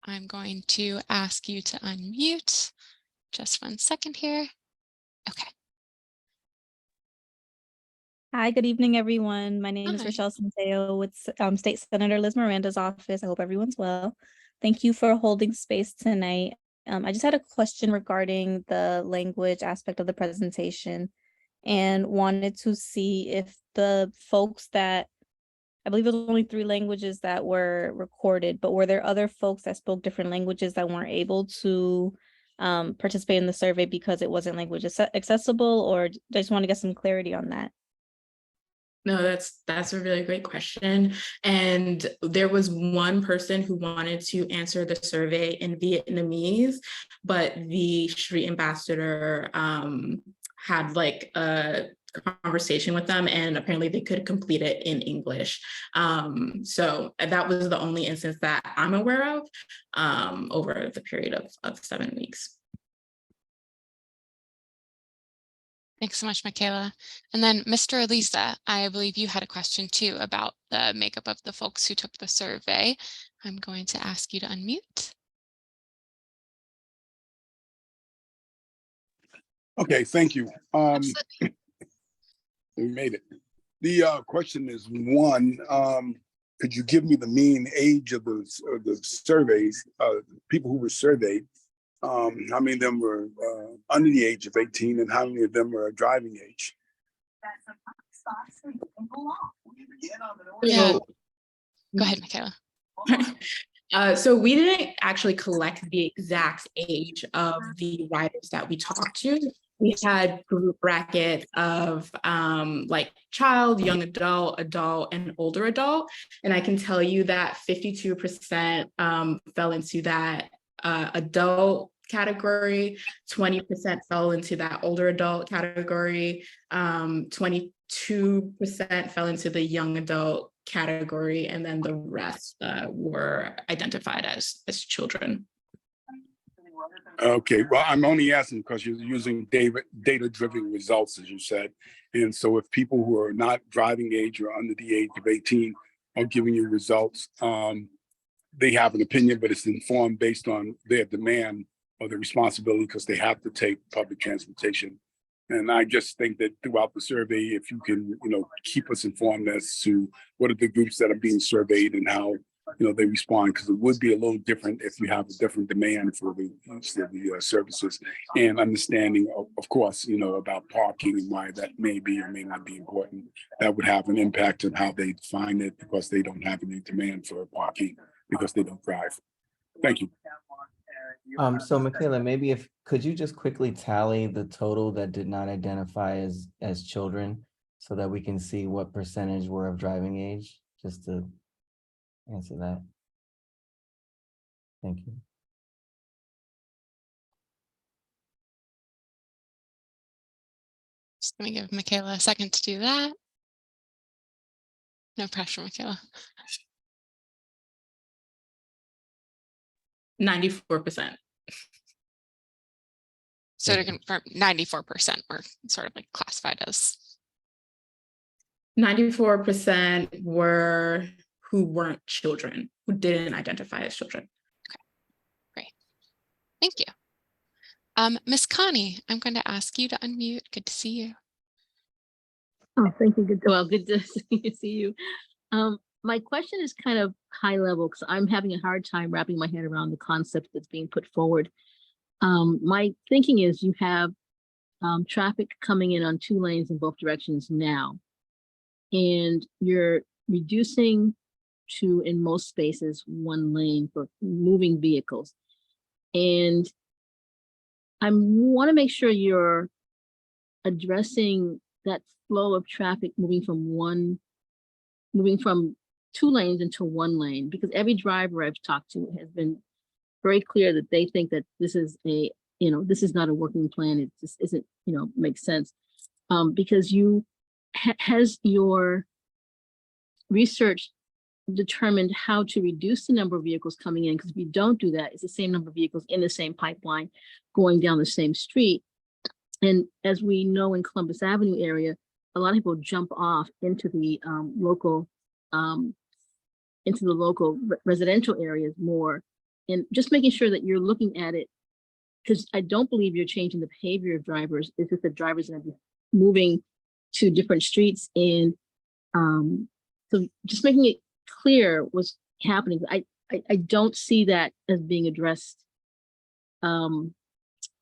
I'm going to ask you to unmute. Just 1 second here. Okay. Hi, good evening, everyone. My name is Hi. Rochelle Centeo with State Senator Liz Miranda's office. I hope everyone's well. Thank you for holding space tonight. I just had a question regarding the language aspect of the presentation and wanted to see if the folks that, I believe it was only 3 languages that were recorded, but were there other folks that spoke different languages that weren't able to participate in the survey because it wasn't language accessible, or I just want to get some clarity on that? No, that's a really great question. And there was one person who wanted to answer the survey in Vietnamese, but the street ambassador had like a conversation with them, and apparently they could complete it in English. So that was the only instance that I'm aware of over the period of 7 weeks. Thanks so much, Michaela. And then Mr. Elisa, I believe you had a question too about the makeup of the folks who took the survey. I'm going to ask you to unmute. Okay, thank you. Absolutely. We made it. The question is, one, could you give me the mean age of the surveys, people who were surveyed? How many of them were under the age of 18, and how many of them were driving age? Yeah. Go ahead, Michaela. So we didn't actually collect the exact age of the riders that we talked to. We had group brackets of like child, young adult, adult, and older adult. And I can tell you that 52% fell into that adult category, 20% fell into that older adult category, 22% fell into the young adult category, and then the rest were identified as children. Okay, well, I'm only asking because you're using data-driven results, as you said. And so if people who are not driving age or under the age of 18 are giving you results, they have an opinion, but it's informed based on their demand or the responsibility because they have to take public transportation. And I just think that throughout the survey, if you can, keep us informed as to what are the groups that are being surveyed and how, they respond, because it would be a little different if you have a different demand for the services, and understanding, of course, about parking and why that may be or may not be important. That would have an impact on how they define it because they don't have any demand for parking because they don't drive. Thank you. So Michaela, maybe could you just quickly tally the total that did not identify as children so that we can see what percentage were of driving age, just to answer that. Thank you. Just going to give Michaela a second to do that. No pressure, Michaela. 94%. So to confirm, 94% were sort of like classified as. 94% were who weren't children, who didn't identify as children. Okay, great. Thank you. Miss Connie, I'm going to ask you to unmute. Good to see you. Oh, thank you. Good to see you. My question is kind of high level because I'm having a hard time wrapping my head around the concept that's being put forward. My thinking is you have traffic coming in on 2 lanes in both directions now, and you're reducing to, in most spaces, 1 lane for moving vehicles. And I want to make sure you're addressing that flow of traffic moving from 2 lanes into 1 lane, because every driver I've talked to has been very clear that they think that this is this is not a working plan. It just isn't, makes sense. Because has your research determined how to reduce the number of vehicles coming in? Because if you don't do that, it's the same number of vehicles in the same pipeline going down the same street. And as we know in Columbus Avenue area, a lot of people jump off into the local residential areas more, and just making sure that you're looking at it, because I don't believe you're changing the behavior of drivers. It's just that drivers are moving to different streets, and so just making it clear what's happening. I don't see that as being addressed in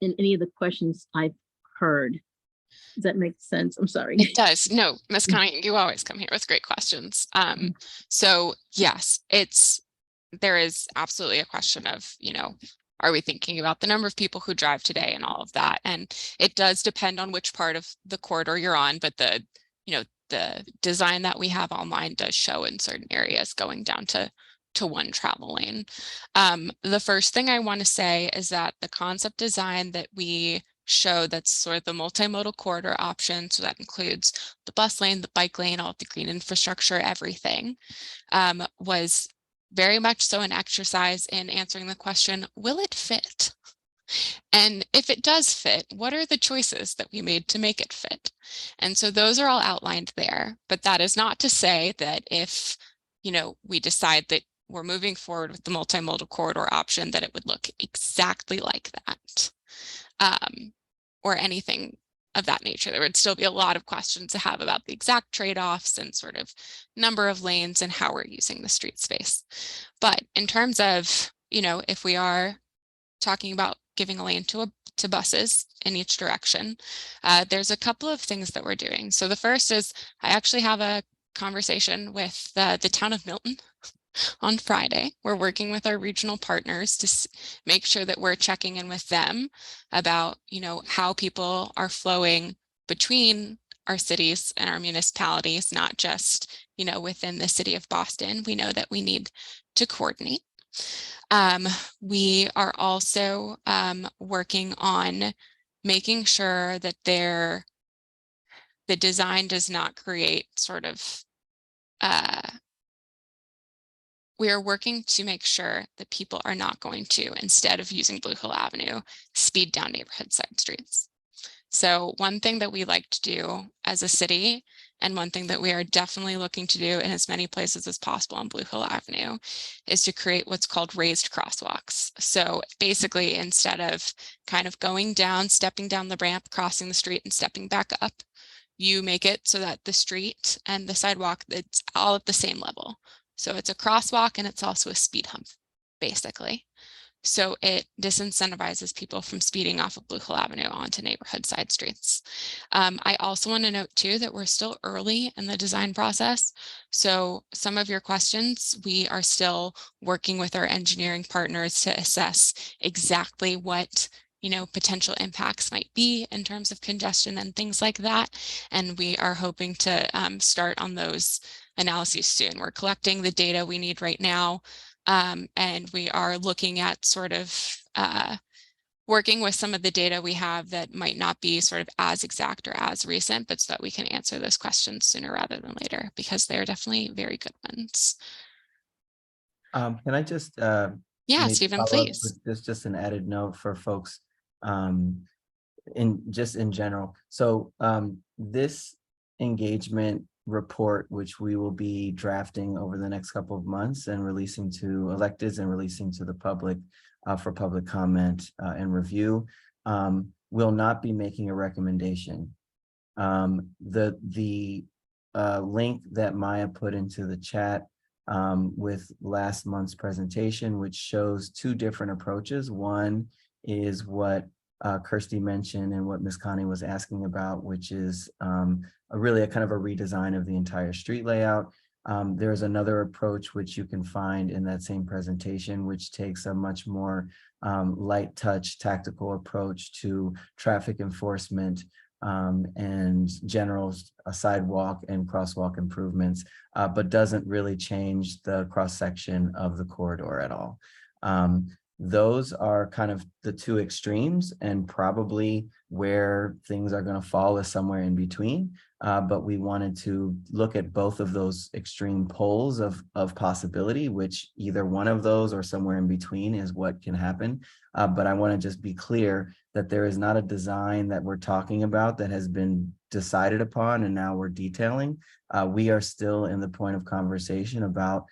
any of the questions I've heard. Does that make sense? I'm sorry. It does. No, Ms. Connie, you always come here with great questions. So yes, there is absolutely a question of, are we thinking about the number of people who drive today and all of that? And it does depend on which part of the corridor you're on, but the design that we have online does show in certain areas going down to one travel lane. The first thing I want to say is that the concept design that we show, that's sort of the multimodal corridor option, so that includes the bus lane, the bike lane, all of the green infrastructure, everything, was very much so an exercise in answering the question, will it fit? And if it does fit, what are the choices that we made to make it fit? And so those are all outlined there, but that is not to say that if, we decide that we're moving forward with the multimodal corridor option, that it would look exactly like that, or anything of that nature. There would still be a lot of questions to have about the exact trade-offs and sort of number of lanes and how we're using the street space. But in terms of, if we are talking about giving a lane to buses in each direction, there's a couple of things that we're doing. So the first is I actually have a conversation with the town of Milton on Friday. We're working with our regional partners to make sure that we're checking in with them about, how people are flowing between our cities and our municipalities, not just, within the city of Boston. We know that we need to coordinate. We are also working on making sure that the design does not create sort of we are working to make sure that people are not going to, instead of using Blue Hill Avenue, speed down neighborhood side streets. So one thing that we like to do as a city, and one thing that we are definitely looking to do in as many places as possible on Blue Hill Avenue, is to create what's called raised crosswalks. So basically, instead of kind of going down, stepping down the ramp, crossing the street and stepping back up, you make it so that the street and the sidewalk, it's all at the same level. So it's a crosswalk and it's also a speed hump, basically. So it disincentivizes people from speeding off of Blue Hill Avenue onto neighborhood side streets. I also want to note too that we're still early in the design process. So some of your questions, we are still working with our engineering partners to assess exactly what potential impacts might be in terms of congestion and things like that. And we are hoping to start on those analyses soon. We're collecting the data we need right now. And we are looking at sort of working with some of the data we have that might not be sort of as exact or as recent, but so that we can answer those questions sooner rather than later, because they're definitely very good ones. Can I just yeah, maybe Stephen, follow up please. with just an added note for folks in general. So this engagement report, which we will be drafting over the next couple of months and releasing to electeds and releasing to the public for public comment and review, will not be making a recommendation. The link that Maya put into the chat with last month's presentation, which shows two different approaches. One is what Kirsty mentioned and what Ms. Connie was asking about, which is really a kind of a redesign of the entire street layout. There's another approach which you can find in that same presentation, which takes a much more light touch tactical approach to traffic enforcement and general sidewalk and crosswalk improvements, but doesn't really change the cross section of the corridor at all. Those are kind of the two extremes, and probably where things are going to fall is somewhere in between. But we wanted to look at both of those extreme poles of possibility, which either one of those or somewhere in between is what can happen. But I want to just be clear that there is not a design that we're talking about that has been decided upon and now we're detailing. We are still in the point of conversation about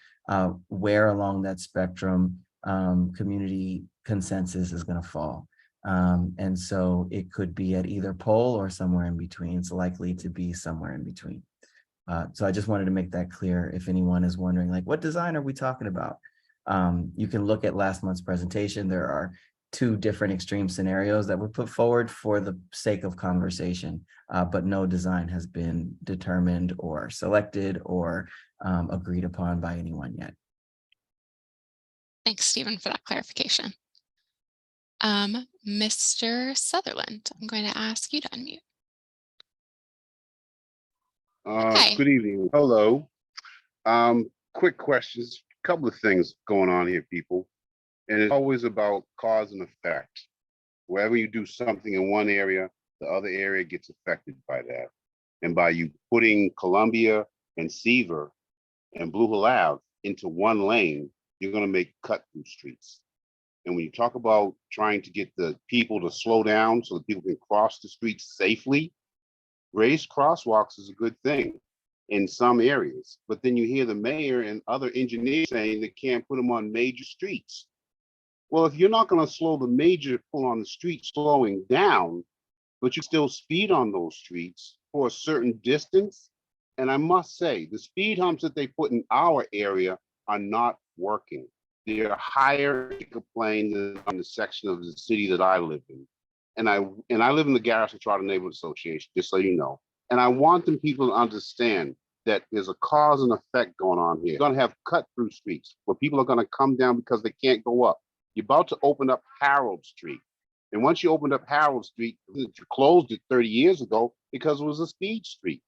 where along that spectrum community consensus is going to fall. And so it could be at either pole or somewhere in between. It's likely to be somewhere in between. So I just wanted to make that clear if anyone is wondering, like, what design are we talking about? You can look at last month's presentation. There are two different extreme scenarios that were put forward for the sake of conversation, but no design has been determined or selected or agreed upon by anyone yet. Thanks, Stephen, for that clarification. Mr. Sutherland, I'm going to ask you to unmute. Hi. Good evening. Hello. Quick questions. A couple of things going on here, people. And it's always about cause and effect. Wherever you do something in one area, the other area gets affected by that. And by you putting Columbia and Seaver and Blue Hill Ave into one lane, you're going to make cut-through streets. And when you talk about trying to get the people to slow down so that people can cross the streets safely, raised crosswalks is a good thing in some areas. But then you hear the mayor and other engineers saying they can't put them on major streets. Well, if you're not going to slow the major pull on the street slowing down, but you still speed on those streets for a certain distance, and I must say, the speed humps that they put in our area are not working. They're higher plane than on the section of the city that I live in. And I live in the Garrison Charter Neighborhood Association, just so you know. And I want them people to understand that there's a cause and effect going on here. You're going to have cut-through streets where people are going to come down because they can't go up. You're about to open up Harold Street. And once you opened up Harold Street, you closed it 30 years ago because it was a speed street.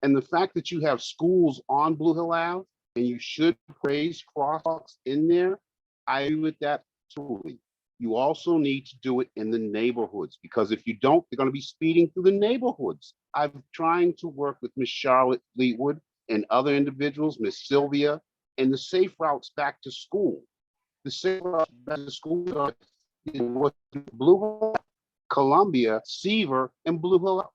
And the fact that you have schools on Blue Hill Ave and you should raise crosswalks in there, I agree with that totally. You also need to do it in the neighborhoods, because if you don't, they're going to be speeding through the neighborhoods. I'm trying to work with Miss Charlotte Fleetwood and other individuals, Miss Sylvia, and the safe routes back to school. The safe routes back to school are Blue Hill, Columbia, Seaver, and Blue Hill.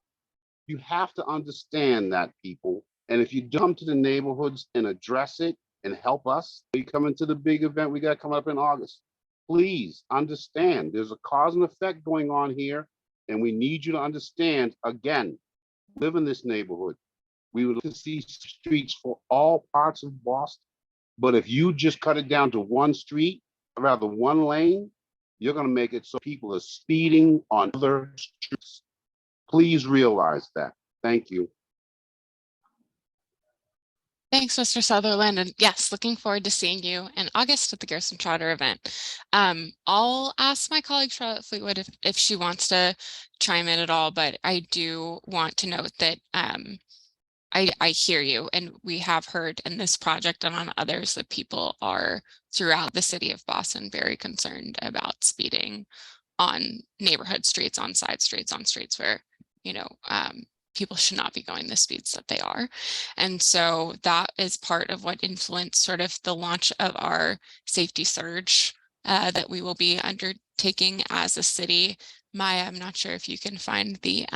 You have to understand that, people. And if you come to the neighborhoods and address it and help us, we come into the big event we got coming up in August. Please understand there's a cause and effect going on here, and we need you to understand, again, live in this neighborhood. We would like to see streets for all parts of Boston, but if you just cut it down to one street, or rather one lane, you're going to make it so people are speeding on other streets. Please realize that. Thank you. Thanks, Mr. Sutherland. And yes, looking forward to seeing you in August at the Garrison Charter event. I'll ask my colleague Charlotte Fleetwood if she wants to chime in at all, but I do want to note that I hear you, and we have heard in this project and on others that people are throughout the city of Boston very concerned about speeding on neighborhood streets, on side streets, on streets where, you know, people should not be going the speeds that they are. And so that is part of what influenced sort of the launch of our safety surge that we will be undertaking as a city. Maya, I'm not sure if you can find the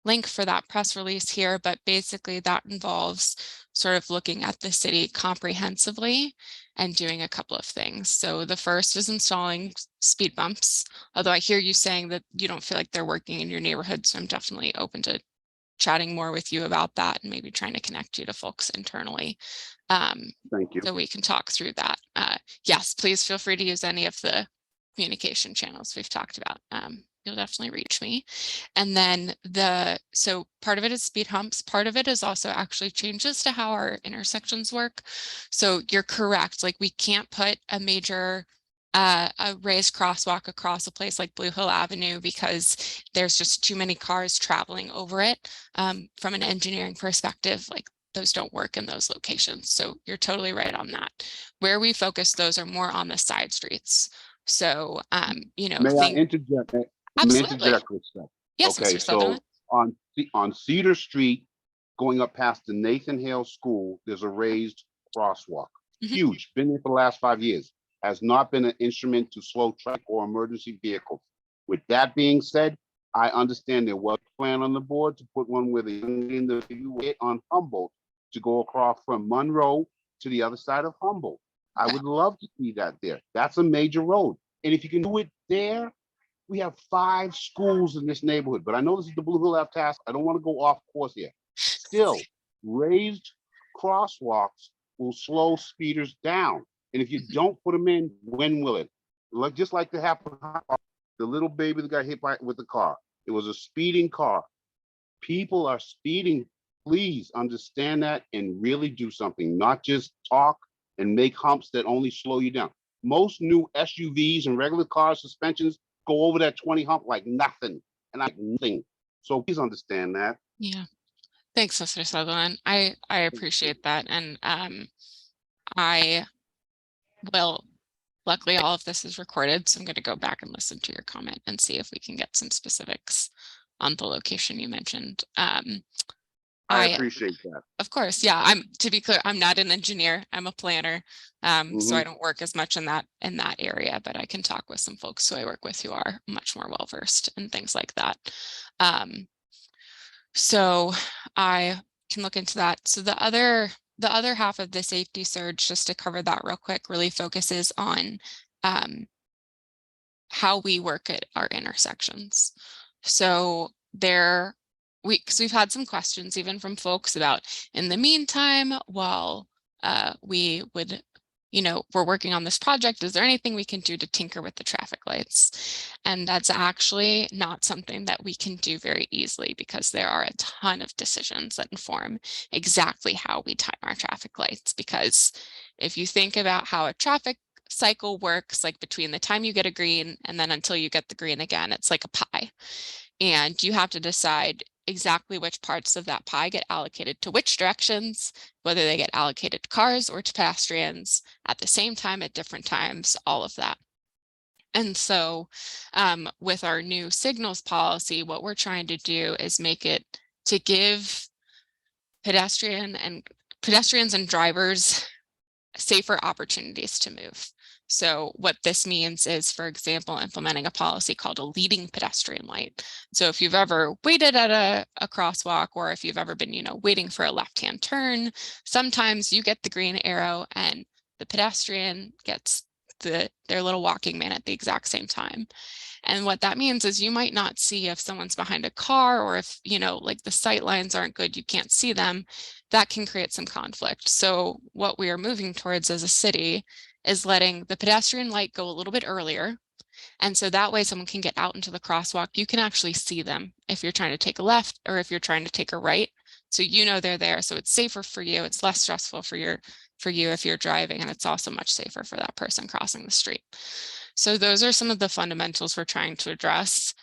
link for that press release here, but basically that involves sort of looking at the city comprehensively and doing a couple of things. So the first is installing speed bumps, although I hear you saying that you don't feel like they're working in your neighborhood. So I'm definitely open to chatting more with you about that and maybe trying to connect you to folks internally. Thank you. So we can talk through that. Yes, please feel free to use any of the communication channels we've talked about. You'll definitely reach me. And then so part of it is speed humps. Part of it is also actually changes to how our intersections work. So you're correct. Like, we can't put a major a raised crosswalk across a place like Blue Hill Avenue because there's just too many cars traveling over it. From an engineering perspective, like, those don't work in those locations. So you're totally right on that. Where we focus those are more on the side streets. So, you know, May I interject? May I absolutely. interject for a second? Yes, Okay, Mr. so Sutherland. on Cedar Street, going up past the Nathan Hale School, there's a raised crosswalk. Mhm. Huge, been there for the last 5 years. Has not been an instrument to slow traffic or emergency vehicles. With that being said, I understand there was a plan on the board to put one where the young lady in the hit on Humboldt to go across from Monroe to the other side of Humboldt. I Okay. would love to see that there. That's a major road. And if you can do it there, we have 5 schools in this neighborhood, but I know this is the Blue Hill Ave task. I don't want to go off course here. Still, raised crosswalks will slow speeders down. And if you don't put them in, when will it? Like just like the happen, the little baby that got hit by with the car. It was a speeding car. People are speeding. Please understand that and really do something, not just talk and make humps that only slow you down. Most new SUVs and regular cars suspensions go over that 20 hump like nothing and like nothing. So please understand that. Yeah. Thanks, Mr. Sutherland. I appreciate that. And luckily all of this is recorded, so I'm going to go back and listen to your comment and see if we can get some specifics on the location you mentioned. I appreciate that. Of course, yeah. To be clear, I'm not an engineer. I'm a planner, so I don't work as much in that area. But I can talk with some folks who I work with who are much more well versed in things like that. So I can look into that. So the other half of the safety surge, just to cover that real quick, really focuses on how we work at our intersections. So because we've had some questions even from folks about, in the meantime, while we would, we're working on this project, is there anything we can do to tinker with the traffic lights? And that's actually not something that we can do very easily, because there are a ton of decisions that inform exactly how we time our traffic lights. Because if you think about how a traffic cycle works, like between the time you get a green and then until you get the green again, it's like a pie. And you have to decide exactly which parts of that pie get allocated to which directions, whether they get allocated to cars or to pedestrians at the same time at different times, all of that. And so with our new signals policy, what we're trying to do is make it to give pedestrians and drivers safer opportunities to move. So what this means is, for example, implementing a policy called a leading pedestrian light. So if you've ever waited at a crosswalk, or if you've ever been, waiting for a left-hand turn, sometimes you get the green arrow and the pedestrian gets their little walking man at the exact same time. And what that means is you might not see if someone's behind a car, or if, like the sight lines aren't good, you can't see them. That can create some conflict. So what we are moving towards as a city is letting the pedestrian light go a little bit earlier. And so that way someone can get out into the crosswalk. You can actually see them if you're trying to take a left or if you're trying to take a right. So they're there. So it's safer for you. It's less stressful for you if you're driving, and it's also much safer for that person crossing the street. So those are some of the fundamentals we're trying to address.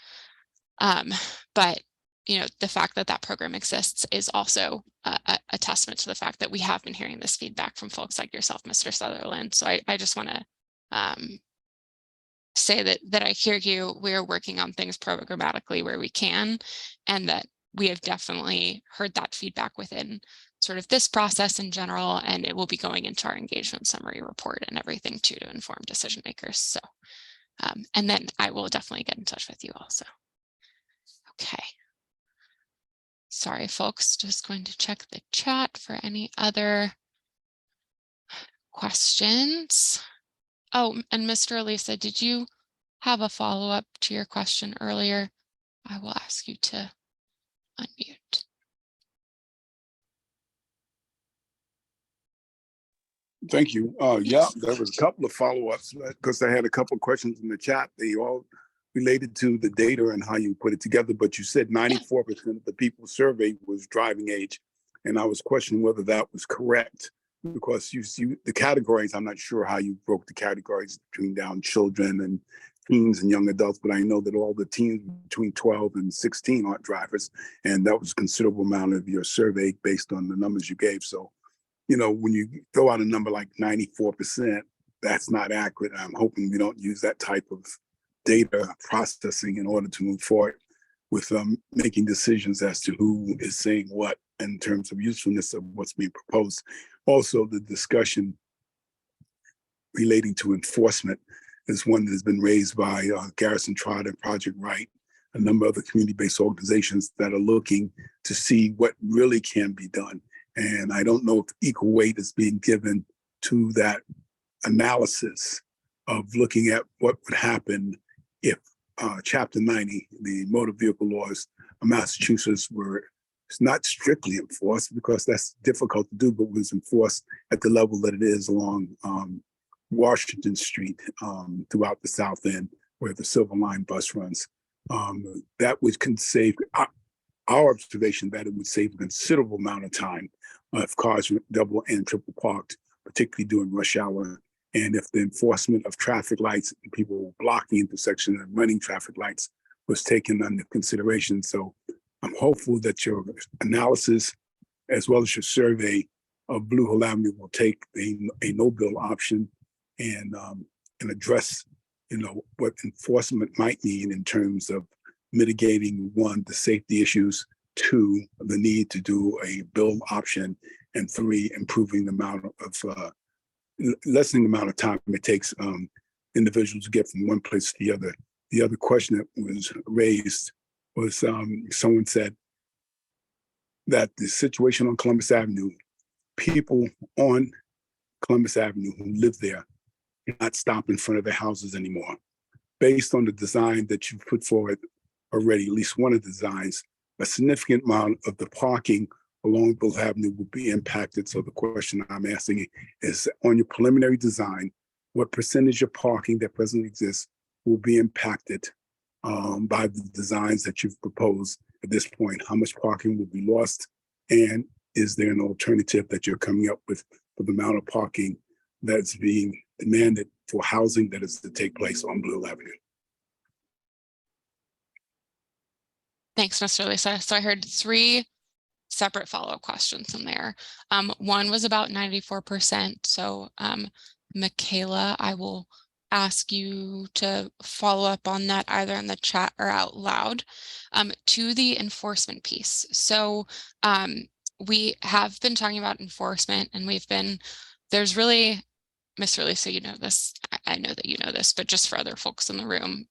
But the fact that program exists is also a testament to the fact that we have been hearing this feedback from folks like yourself, Mr. Sutherland. So I just want to say that I hear you. We are working on things programmatically where we can, and that we have definitely heard that feedback within sort of this process in general, and it will be going into our engagement summary report and everything too, to inform decision makers. So, and then I will definitely get in touch with you also. Okay. Sorry, folks, just going to check the chat for any other questions. Oh, and Mr. Elisa, did you have a follow-up to your question earlier? I will ask you to unmute. Thank you. Yeah, there was a couple of follow-ups because I had a couple of questions in the chat. They all related to the data and how you put it together, but you said 94% of the people surveyed was driving age. And I was questioning whether that was correct, because you see the categories. I'm not sure how you broke the categories between down children teens and young adults, but I know that all the teens between 12 and 16 aren't drivers. And that was a considerable amount of your survey based on the numbers you gave. So, you know, when you throw out a number like 94%, that's not accurate. I'm hoping we don't use that type of data processing in order to move forward with making decisions as to who is saying what in terms of usefulness of what's being proposed. Also, the discussion relating to enforcement is one that has been raised by Garrison Trot and Project Right, a number of other community-based organizations that are looking to see what really can be done. And I don't know if equal weight is being given to that analysis of looking at what would happen if Chapter 90, the motor vehicle laws of Massachusetts, were not strictly enforced, because that's difficult to do, but was enforced at the level that it is along Washington Street throughout the South End, where the Silver Line bus runs. That would save our observation that it would save a considerable amount of time if cars were double and triple parked, particularly during rush hour. And if the enforcement of traffic lights and people blocking intersections and running traffic lights was taken under consideration. So I'm hopeful that your analysis, as well as your survey of Blue Hill Avenue, will take a no-bill option and address, you know, what enforcement might mean in terms of mitigating, one, the safety issues, two, the need to do a bill option, and three, improving the amount of lessening the amount of time it takes individuals to get from one place to the other. The other question that was raised was someone said that the situation on Columbus Avenue, people on Columbus Avenue who live there not stop in front of their houses anymore. Based on the design that you put forward already, at least one of the designs, a significant amount of the parking along Blue Hill Avenue will be impacted. So the question I'm asking is, on your preliminary design, what percentage of parking that presently exists will be impacted by the designs that you've proposed at this point? How much parking will be lost? And is there an alternative that you're coming up with for the amount of parking that's being demanded for housing that is to take place on Blue Hill Avenue? Thanks, Mr. Lisa. So I heard 3 separate follow-up questions in there. One was about 94%. So Michaela, I will ask you to follow up on that either in the chat or out loud. To the enforcement piece. So we have been talking about enforcement, and there's really, Mr. Lisa, you know this, I know that you know this, but just for other folks in the room,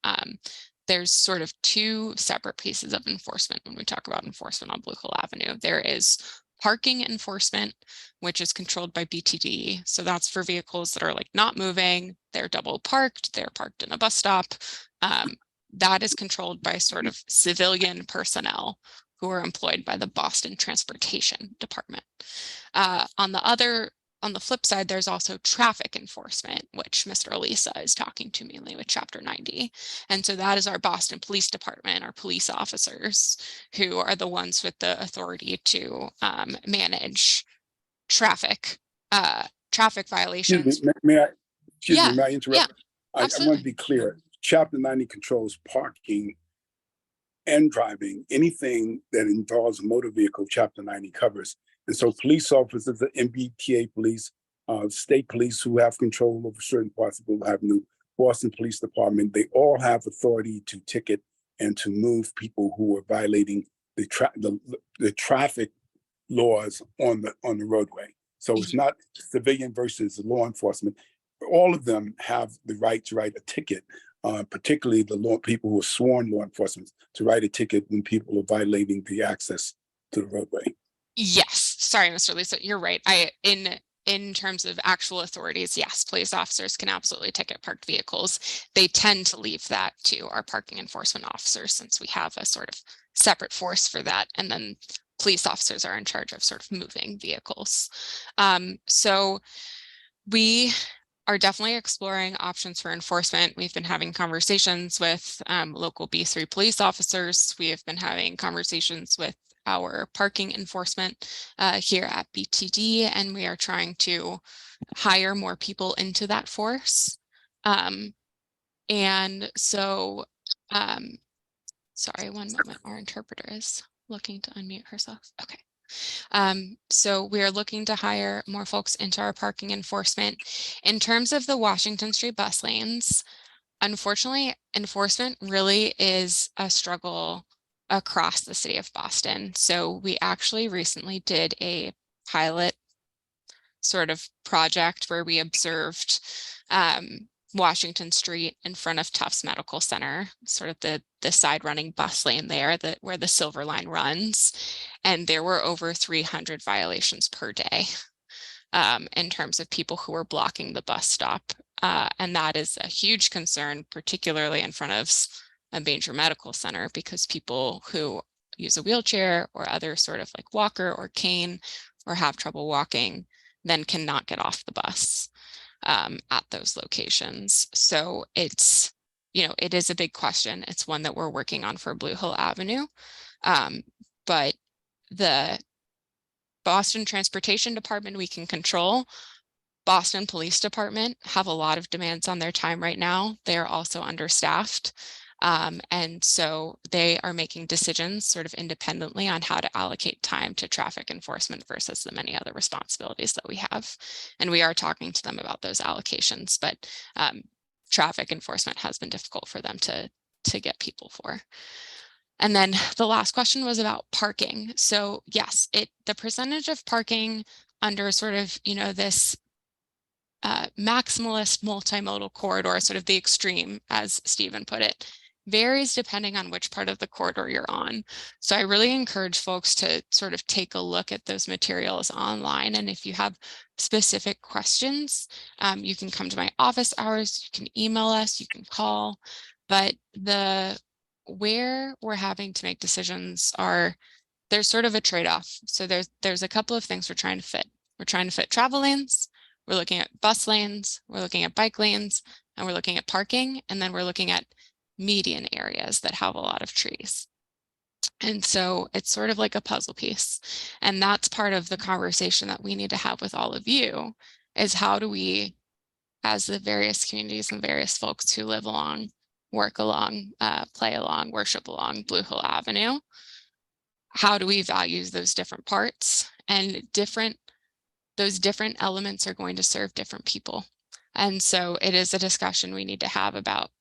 there's sort of 2 separate pieces of enforcement when we talk about enforcement on Blue Hill Avenue. There is parking enforcement, which is controlled by BTD. So that's for vehicles that are like not moving, they're double parked, they're parked in a bus stop. That is controlled by sort of civilian personnel who are employed by the Boston Transportation Department. On the flip side, there's also traffic enforcement, which Mr. Lisa is talking to mainly with Chapter 90. And so that is our Boston Police Department, our police officers, who are the ones with the authority to manage traffic violations. Excuse me, may I Yeah, interrupt? I want absolutely. to be clear. Chapter 90 controls parking and driving. Anything that involves a motor vehicle, Chapter 90 covers. And so police officers, the MBTA police, state police who have control over certain parts of Blue Avenue, Boston Police Department, they all have authority to ticket and to move people who are violating the traffic laws on the roadway. So it's not civilian versus law enforcement. All of them have the right to write a ticket, particularly the people who are sworn law enforcement, to write a ticket when people are violating the access to the roadway. Yes, sorry, Mr. Lisa, you're right. In terms of actual authorities, yes, police officers can absolutely ticket parked vehicles. They tend to leave that to our parking enforcement officers, since we have a sort of separate force for that. And then police officers are in charge of sort of moving vehicles. So we are definitely exploring options for enforcement. We've been having conversations with local B3 police officers. We have been having conversations with our parking enforcement here at BTD, and we are trying to hire more people into that force. And so, sorry, one moment, our interpreter is looking to unmute herself. Okay. So we are looking to hire more folks into our parking enforcement. In terms of the Washington Street bus lanes, unfortunately, enforcement really is a struggle across the city of Boston. So we actually recently did a pilot sort of project where we observed Washington Street in front of Tufts Medical Center, sort of the side running bus lane there, where the Silver Line runs. And there were over 300 violations per day in terms of people who were blocking the bus stop. And that is a huge concern, particularly in front of a major medical center, because people who use a wheelchair or other sort of like walker or cane or have trouble walking then cannot get off the bus at those locations. So it's, it is a big question. It's one that we're working on for Blue Hill Avenue. But the Boston Transportation Department we can control. Boston Police Department have a lot of demands on their time right now. They are also understaffed. And so they are making decisions sort of independently on how to allocate time to traffic enforcement versus the many other responsibilities that we have. And we are talking to them about those allocations, but traffic enforcement has been difficult for them to get people for. And then the last question was about parking. So yes, the percentage of parking under sort of, this maximalist multimodal corridor, sort of the extreme, as Stephen put it, varies depending on which part of the corridor you're on. So I really encourage folks to sort of take a look at those materials online. And if you have specific questions, you can come to my office hours, you can email us, you can call. But where we're having to make decisions there's sort of a trade-off. So there's a couple of things we're trying to fit. We're trying to fit travel lanes, we're looking at bus lanes, we're looking at bike lanes, and we're looking at parking, and then we're looking at median areas that have a lot of trees. And so it's sort of like a puzzle piece. And that's part of the conversation that we need to have with all of you, is how do we, as the various communities and various folks who live along, work along, play along, worship along Blue Hill Avenue, how do we value those different parts? And those different elements are going to serve different people. And so it is a discussion we need to have about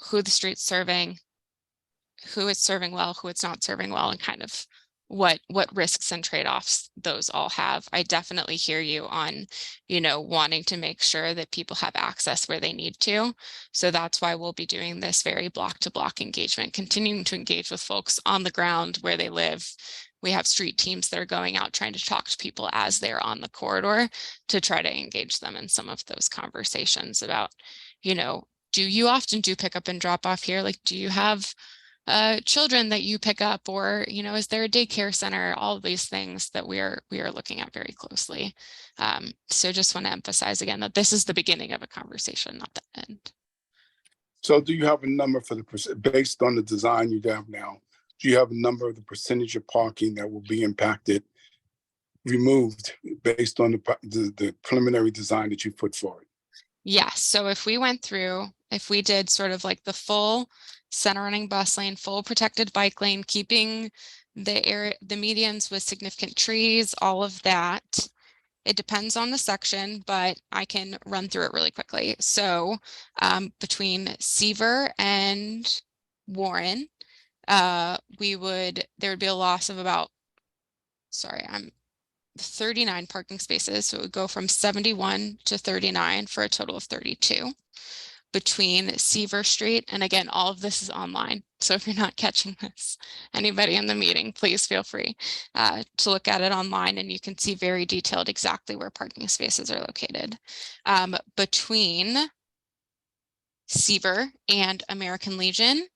who the street's serving, who it's serving well, who it's not serving well, and kind of what risks and trade-offs those all have. I definitely hear you on, wanting to make sure that people have access where they need to. So that's why we'll be doing this very block-to-block engagement, continuing to engage with folks on the ground where they live. We have street teams that are going out trying to talk to people as they're on the corridor to try to engage them in some of those conversations about, do you often do pick up and drop off here? Like, do you have children that you pick up, or, is there a daycare center? All of these things that we are looking at very closely. So just want to emphasize again that this is the beginning of a conversation, not the end. So do you have a number for based on the design you have now, do you have a number of the percentage of parking that will be removed based on the preliminary design that you put forward? Yes. So if we did sort of like the full center running bus lane, full protected bike lane, keeping the medians with significant trees, all of that, it depends on the section, but I can run through it really quickly. So between Seaver and Warren, there would be a loss of about, 39 parking spaces. So it would go from 71 to 39 for a total of 32 between Seaver Street. And again, all of this is online. So if you're not catching this, anybody in the meeting, please feel free to look at it online, and you can see very detailed exactly where parking spaces are located. Between Seaver and American Legion,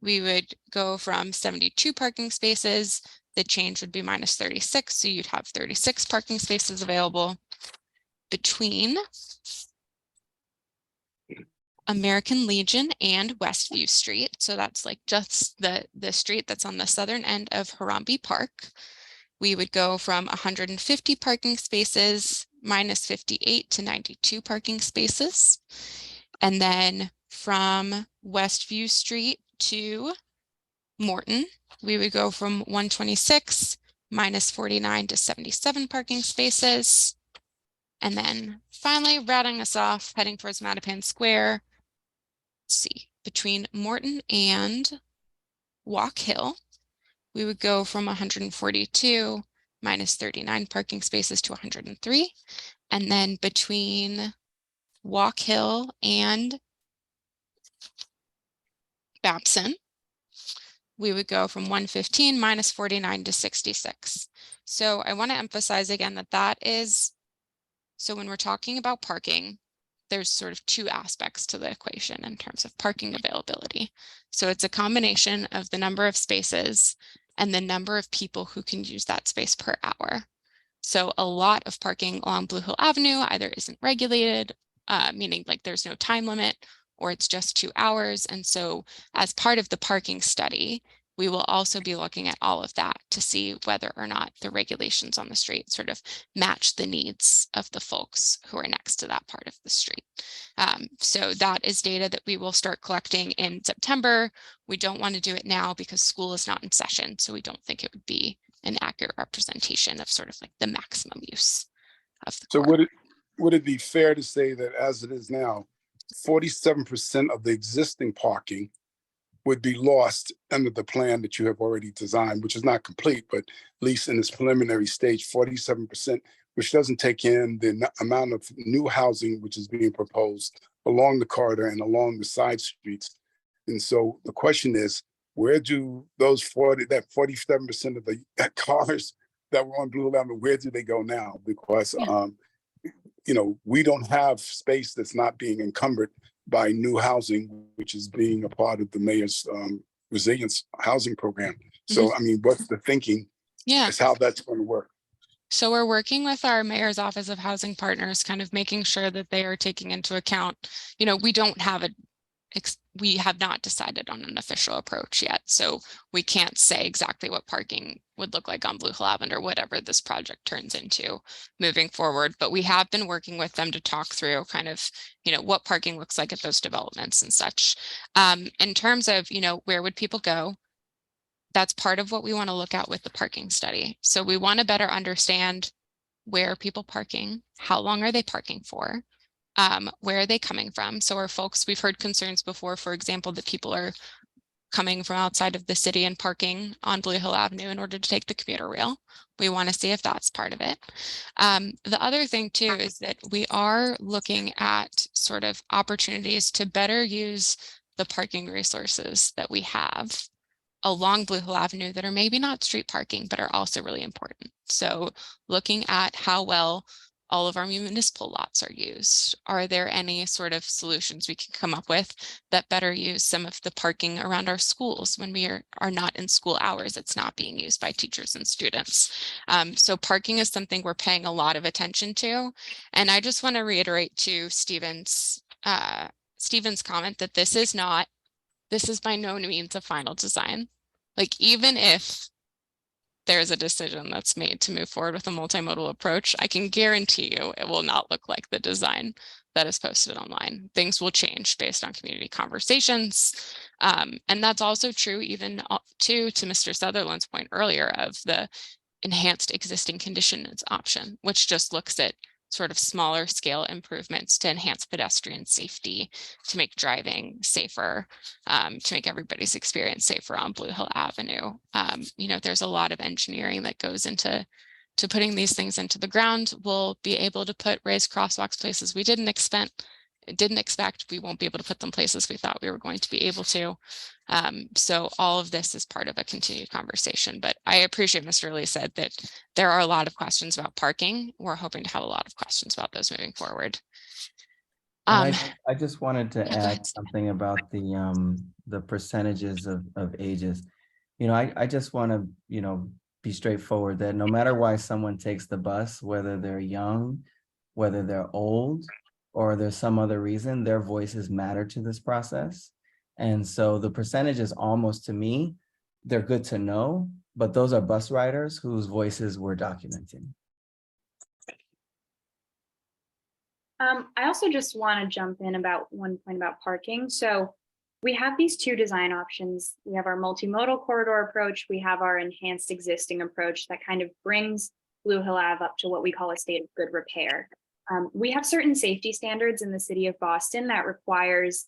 we would go from 72 parking spaces. The change would be minus 36. So you'd have 36 parking spaces available. Between American Legion and Westview Street. So that's like just the street that's on the southern end of Harambee Park. We would go from 150 parking spaces minus 58 to 92 parking spaces. And then from Westview Street to Morton, we would go from 126 minus 49 to 77 parking spaces. And then finally rounding us off, heading towards Mattapan Square. Let's see, between Morton and Walk Hill, we would go from 142 minus 39 parking spaces to 103. And then between Walk Hill and Babson, we would go from 115 minus 49 to 66. So I want to emphasize again that that is, so when we're talking about parking, there's sort of two aspects to the equation in terms of parking availability. So it's a combination of the number of spaces and the number of people who can use that space per hour. So a lot of parking along Blue Hill Avenue either isn't regulated, meaning like there's no time limit, or it's just 2 hours. And so as part of the parking study, we will also be looking at all of that to see whether or not the regulations on the street sort of match the needs of the folks who are next to that part of the street. So that is data that we will start collecting in September. We don't want to do it now because school is not in session. So we don't think it would be an accurate representation of sort of like the maximum use of the So court. would it be fair to say that as it is now, 47% of the existing parking would be lost under the plan that you have already designed, which is not complete, but at least in this preliminary stage, 47%, which doesn't take in the amount of new housing which is being proposed along the corridor and along the side streets. And so the question is, where do those 47% of the cars that were on Blue Hill Ave, where do they go now? Because we don't have space that's not being encumbered by new housing, which is being a part of the mayor's resilience housing program. So, I mean, what's the thinking? Yeah. Is how that's going to work. So we're working with our mayor's office of housing partners, kind of making sure that they are taking into account, we don't have we have not decided on an official approach yet. So we can't say exactly what parking would look like on Blue Hill Ave or whatever this project turns into moving forward. But we have been working with them to talk through kind of, what parking looks like at those developments and such. In terms of, where would people go? That's part of what we want to look at with the parking study. So we want to better understand where are people parking, how long are they parking for? Where are they coming from? So our folks, we've heard concerns before, for example, that people are coming from outside of the city and parking on Blue Hill Avenue in order to take the commuter rail. We want to see if that's part of it. The other thing too is that we are looking at sort of opportunities to better use the parking resources that we have along Blue Hill Avenue that are maybe not street parking, but are also really important. So looking at how well all of our municipal lots are used. Are there any sort of solutions we can come up with that better use some of the parking around our schools when we are not in school hours? It's not being used by teachers and students. So parking is something we're paying a lot of attention to. And I just want to reiterate to Stephen's comment that this is by no means a final design. Like even if there's a decision that's made to move forward with a multimodal approach, I can guarantee you it will not look like the design that is posted online. Things will change based on community conversations. And that's also true even to Mr. Sutherland's point earlier of the enhanced existing conditions option, which just looks at sort of smaller scale improvements to enhance pedestrian safety, to make driving safer, to make everybody's experience safer on Blue Hill Avenue. There's a lot of engineering that goes into putting these things into the ground. We'll be able to put raised crosswalks places we didn't expect. We won't be able to put them places we thought we were going to be able to. So all of this is part of a continued conversation, but I appreciate Mr. Lee said that there are a lot of questions about parking. We're hoping to have a lot of questions about those moving forward. I just wanted to yeah, add something about the percentages of ages. I just want to, be straightforward that no matter why someone takes the bus, whether they're young, whether they're old, or there's some other reason, their voices matter to this process. And so the percentages almost to me, they're good to know, but those are bus riders whose voices we're documenting. I also just want to jump in about one point about parking. So we have these two design options. We have our multimodal corridor approach. We have our enhanced existing approach that kind of brings Blue Hill Ave up to what we call a state of good repair. We have certain safety standards in the city of Boston that requires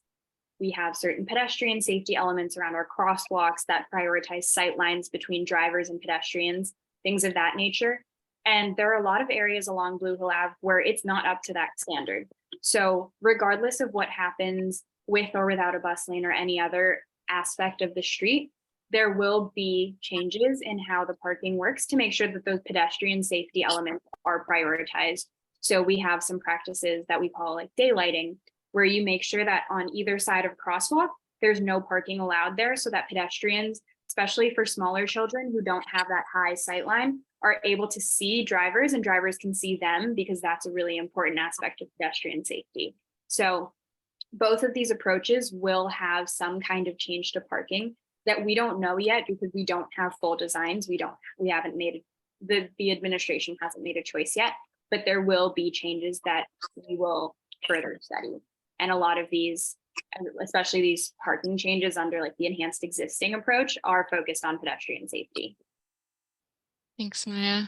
we have certain pedestrian safety elements around our crosswalks that prioritize sight lines between drivers and pedestrians, things of that nature. And there are a lot of areas along Blue Hill Ave where it's not up to that standard. So regardless of what happens with or without a bus lane or any other aspect of the street, there will be changes in how the parking works to make sure that those pedestrian safety elements are prioritized. So we have some practices that we call like daylighting, where you make sure that on either side of a crosswalk, there's no parking allowed there so that pedestrians, especially for smaller children who don't have that high sight line, are able to see drivers and drivers can see them, because that's a really important aspect of pedestrian safety. So both of these approaches will have some kind of change to parking that we don't know yet because we don't have full designs. We haven't made the administration hasn't made a choice yet, but there will be changes that we will further study. And a lot of these, especially these parking changes under like the enhanced existing approach, are focused on pedestrian safety. Thanks, Maya.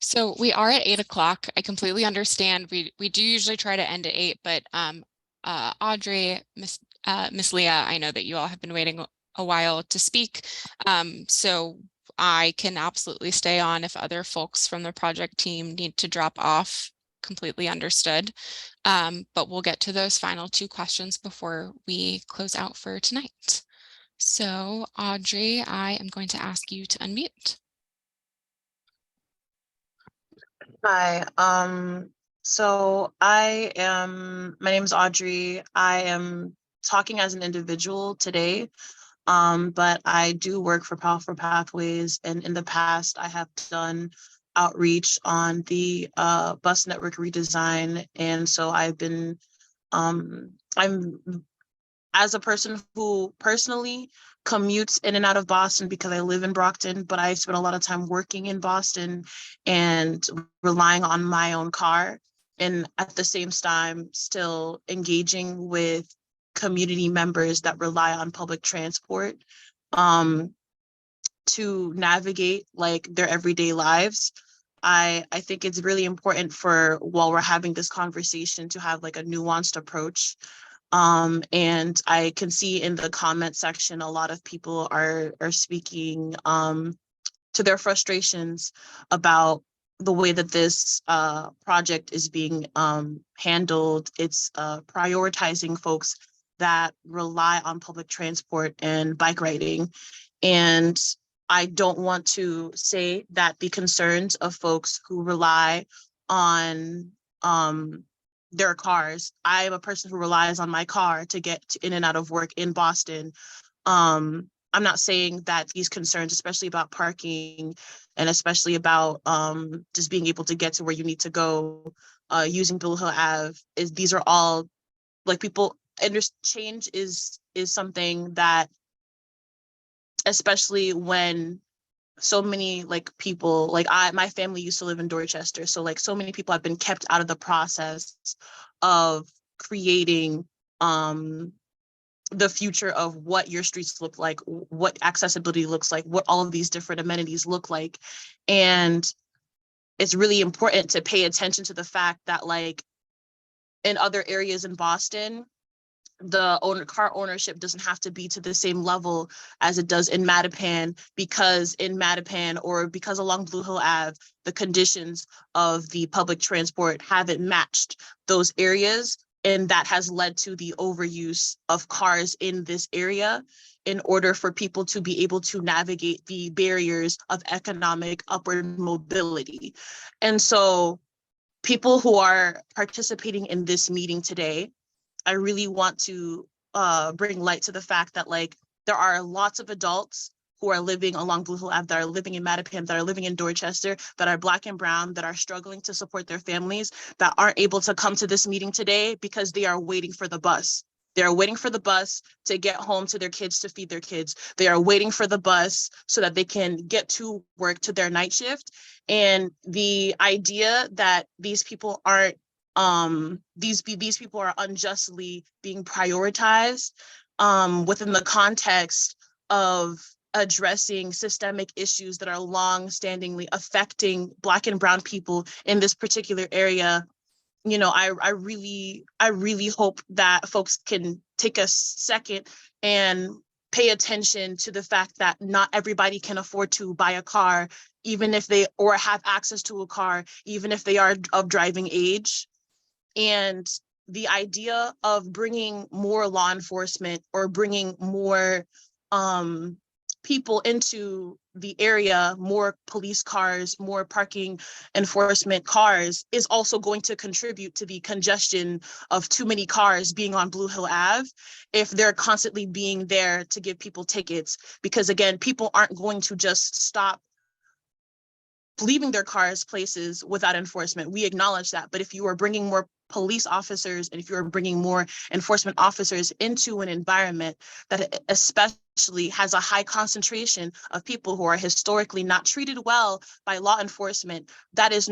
So we are at 8 o'clock. I completely understand. We do usually try to end at 8, but Audrey, Miss Leah, I know that you all have been waiting a while to speak. So I can absolutely stay on if other folks from the project team need to drop off. Completely understood. But we'll get to those final 2 questions before we close out for tonight. So Audrey, I am going to ask you to unmute. Hi, so my name is Audrey. I am talking as an individual today, but I do work for Powerful Pathways, and in the past I have done outreach on the bus network redesign. And so I've been, I'm as a person who personally commutes in and out of Boston because I live in Brockton, but I spend a lot of time working in Boston and relying on my own car. And at the same time, still engaging with community members that rely on public transport to navigate like their everyday lives. I think it's really important for, while we're having this conversation, to have like a nuanced approach. And I can see in the comment section, a lot of people are speaking to their frustrations about the way that this project is being handled. It's prioritizing folks that rely on public transport and bike riding. And I don't want to say that the concerns of folks who rely on their cars. I am a person who relies on my car to get in and out of work in Boston. I'm not saying that these concerns, especially about parking and especially about just being able to get to where you need to go using Blue Hill Ave, these are all like people. Change is something that, especially when so many like people, like my family used to live in Dorchester, so like so many people have been kept out of the process of creating the future of what your streets look like, what accessibility looks like, what all of these different amenities look like. And it's really important to pay attention to the fact that like in other areas in Boston, the car ownership doesn't have to be to the same level as it does in Mattapan, because in Mattapan, or because along Blue Hill Ave, the conditions of the public transport haven't matched those areas. And that has led to the overuse of cars in this area in order for people to be able to navigate the barriers of economic upward mobility. And so people who are participating in this meeting today, I really want to bring light to the fact that like there are lots of adults who are living along Blue Hill Ave, that are living in Mattapan, that are living in Dorchester, that are Black and brown, that are struggling to support their families, that aren't able to come to this meeting today because they are waiting for the bus. They are waiting for the bus to get home to their kids, to feed their kids. They are waiting for the bus so that they can get to work, to their night shift. And the idea that these people aren't these people are unjustly being prioritized within the context of addressing systemic issues that are long-standingly affecting Black and Brown people in this particular area. You know, I really hope that folks can take a second and pay attention to the fact that not everybody can afford to buy a car, even if they, or have access to a car, even if they are of driving age. And the idea of bringing more law enforcement or bringing more people into the area, more police cars, more parking enforcement cars, is also going to contribute to the congestion of too many cars being on Blue Hill Ave if they're constantly being there to give people tickets. Because again, people aren't going to just stop leaving their cars places without enforcement. We acknowledge that. But if you are bringing more police officers and if you're bringing more enforcement officers into an environment that especially has a high concentration of people who are historically not treated well by law enforcement, that is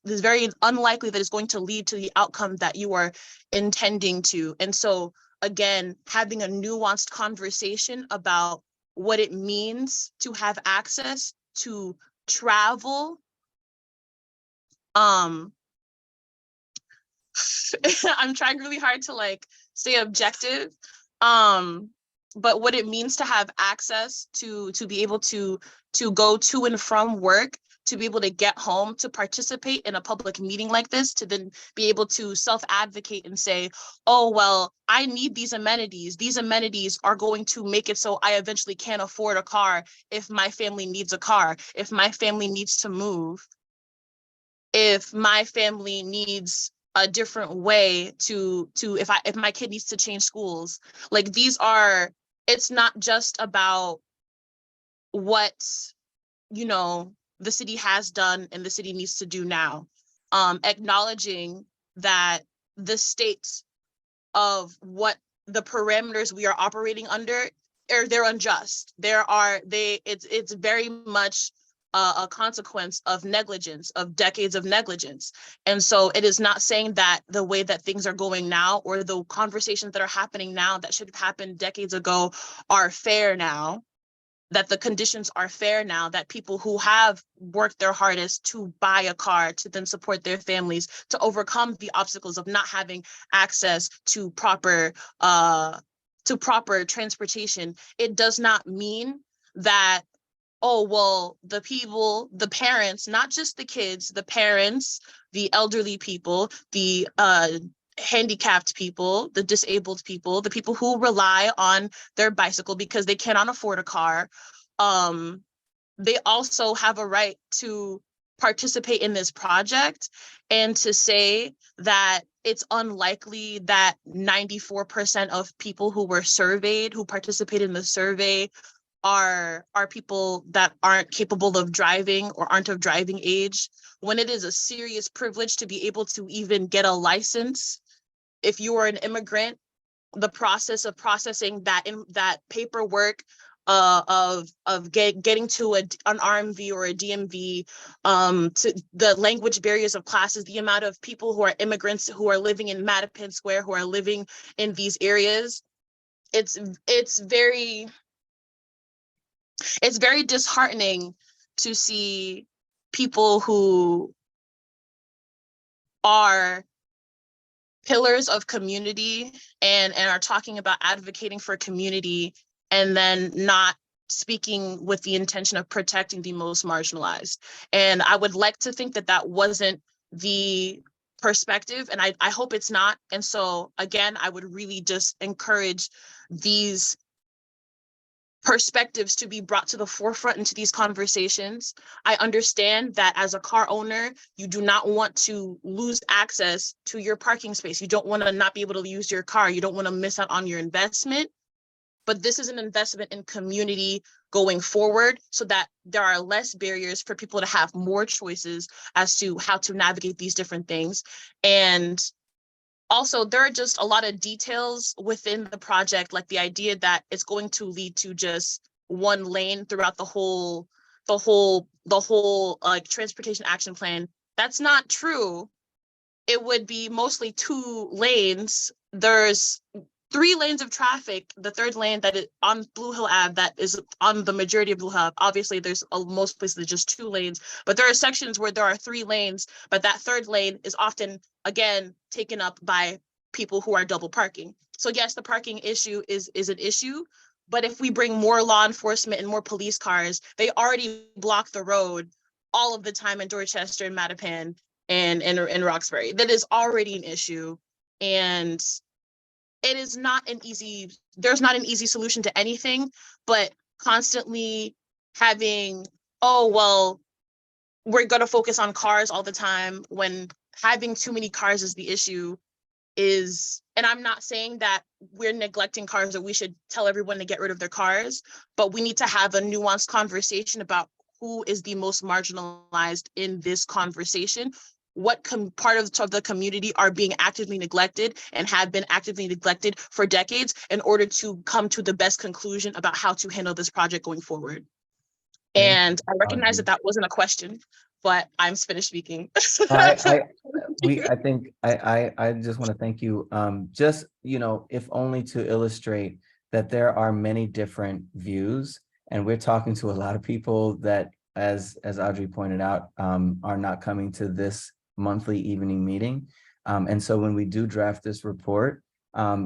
very unlikely that is going to lead to the outcome that you are intending to. And so again, having a nuanced conversation about what it means to have access to travel. I'm trying really hard to like stay objective. But what it means to have access to be able to go to and from work, to be able to get home, to participate in a public meeting like this, to then be able to self-advocate and say, oh, well, I need these amenities. These amenities are going to make it so I eventually can't afford a car if my family needs a car, if my family needs to move, if my family needs a different way to if my kid needs to change schools. Like it's not just about what, you know, the city has done and the city needs to do now. Acknowledging that the state of what the parameters we are operating under, they're unjust. It's very much a consequence of negligence, of decades of negligence. And so it is not saying that the way that things are going now or the conversations that are happening now that should have happened decades ago are fair now, that the conditions are fair now, that people who have worked their hardest to buy a car, to then support their families, to overcome the obstacles of not having access to proper transportation. It does not mean that, oh, well, the people, the parents, not just the kids, the parents, the elderly people, the handicapped people, the disabled people, the people who rely on their bicycle because they cannot afford a car, they also have a right to participate in this project, and to say that it's unlikely that 94% of people who were surveyed, who participated in the survey, are people that aren't capable of driving or aren't of driving age, when it is a serious privilege to be able to even get a license. If you are an immigrant, the process of processing that paperwork of getting to an RMV or a DMV, to the language barriers of classes, the amount of people who are immigrants who are living in Mattapan Square, who are living in these areas, it's very disheartening to see people who are pillars of community and are talking about advocating for community and then not speaking with the intention of protecting the most marginalized. And I would like to think that that wasn't the perspective, and I hope it's not. And so again, I would really just encourage these perspectives to be brought to the forefront into these conversations. I understand that as a car owner, you do not want to lose access to your parking space. You don't want to not be able to use your car. You don't want to miss out on your investment. But this is an investment in community going forward so that there are less barriers for people to have more choices as to how to navigate these different things. And also, there are just a lot of details within the project, like the idea that it's going to lead to just one lane throughout the whole like transportation action plan. That's not true. it would be mostly 2 lanes. There's 3 lanes of traffic. The third lane that is on Blue Hill Ave, that is on the majority of Blue Hill Ave. Obviously, there's most places just 2 lanes, but there are sections where there are 3 lanes, but that third lane is often, again, taken up by people who are double parking. So yes, the parking issue is an issue, but if we bring more law enforcement and more police cars, they already block the road all of the time in Dorchester and Mattapan and Roxbury. That is already an issue. And it is not an easy, there's not an easy solution to anything, but constantly having, oh, well, we're going to focus on cars all the time when having too many cars is the issue is, and I'm not saying that we're neglecting cars or we should tell everyone to get rid of their cars, but we need to have a nuanced conversation about who is the most marginalized in this conversation. What part of the community are being actively neglected and have been actively neglected for decades in order to come to the best conclusion about how to handle this project going forward. And I recognize that wasn't a question, but I'm finished speaking. I think I just want to thank you. Just, if only to illustrate that there are many different views, and we're talking to a lot of people that, as Audrey pointed out, are not coming to this monthly evening meeting. And so when we do draft this report,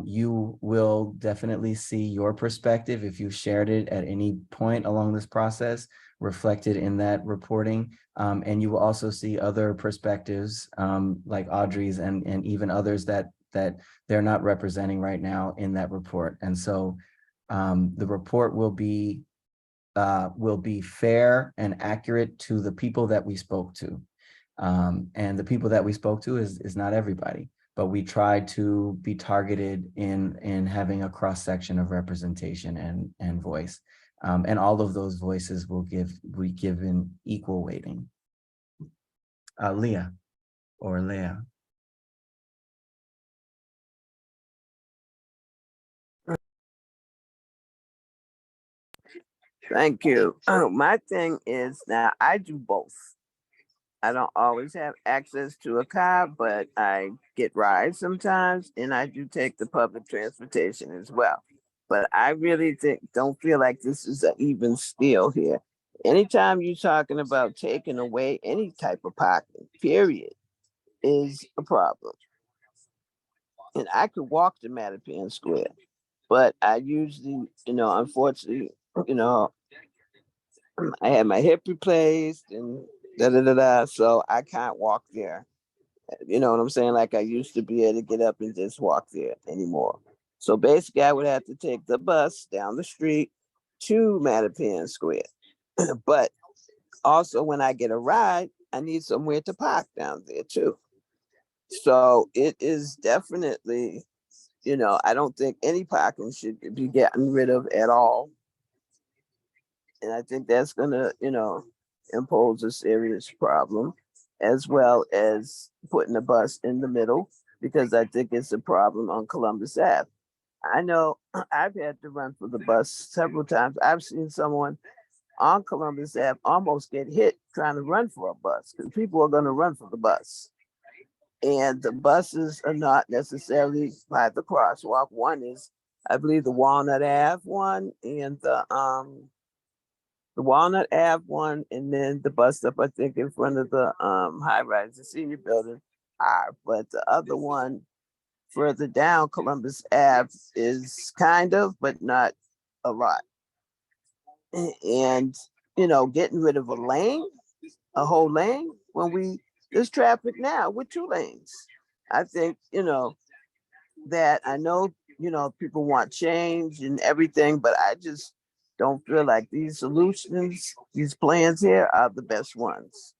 you will definitely see your perspective, if you shared it at any point along this process, reflected in that reporting. And you will also see other perspectives, like Audrey's and even others that they're not representing right now in that report. And so the report will be fair and accurate to the people that we spoke to. And the people that we spoke to is not everybody, but we tried to be targeted in having a cross section of representation and voice. And all of those voices we give in equal weighting. Leah. Thank you. My thing is, now I do both. I don't always have access to a car, but I get rides sometimes, and I do take the public transportation as well. But I really don't feel like this is an even steal here. Anytime you're talking about taking away any type of parking, period, is a problem. And I could walk to Mattapan Square, but I usually, unfortunately, I had my hip replaced and so I can't walk there. You know what I'm saying? Like I used to be able to get up and just walk there anymore. So basically, I would have to take the bus down the street to Mattapan Square. But also, when I get a ride, I need somewhere to park down there too. So it is definitely, I don't think any parking should be gotten rid of at all. And I think that's going to, impose a serious problem, as well as putting the bus in the middle, because I think it's a problem on Columbus Ave. I know I've had to run for the bus several times. I've seen someone on Columbus Ave almost get hit trying to run for a bus, because people are going to run for the bus. And the buses are not necessarily by the crosswalk. One is, I believe, the Walnut Ave one, and the Walnut Ave one, and then the bus stop, I think, in front of the high rise, the senior building are. But the other one further down Columbus Ave is kind of, but not a lot. And, getting rid of a whole lane, when there's traffic now with 2 lanes. I think, that I know, people want change and everything, but I just don't feel like these solutions, these plans here are the best ones.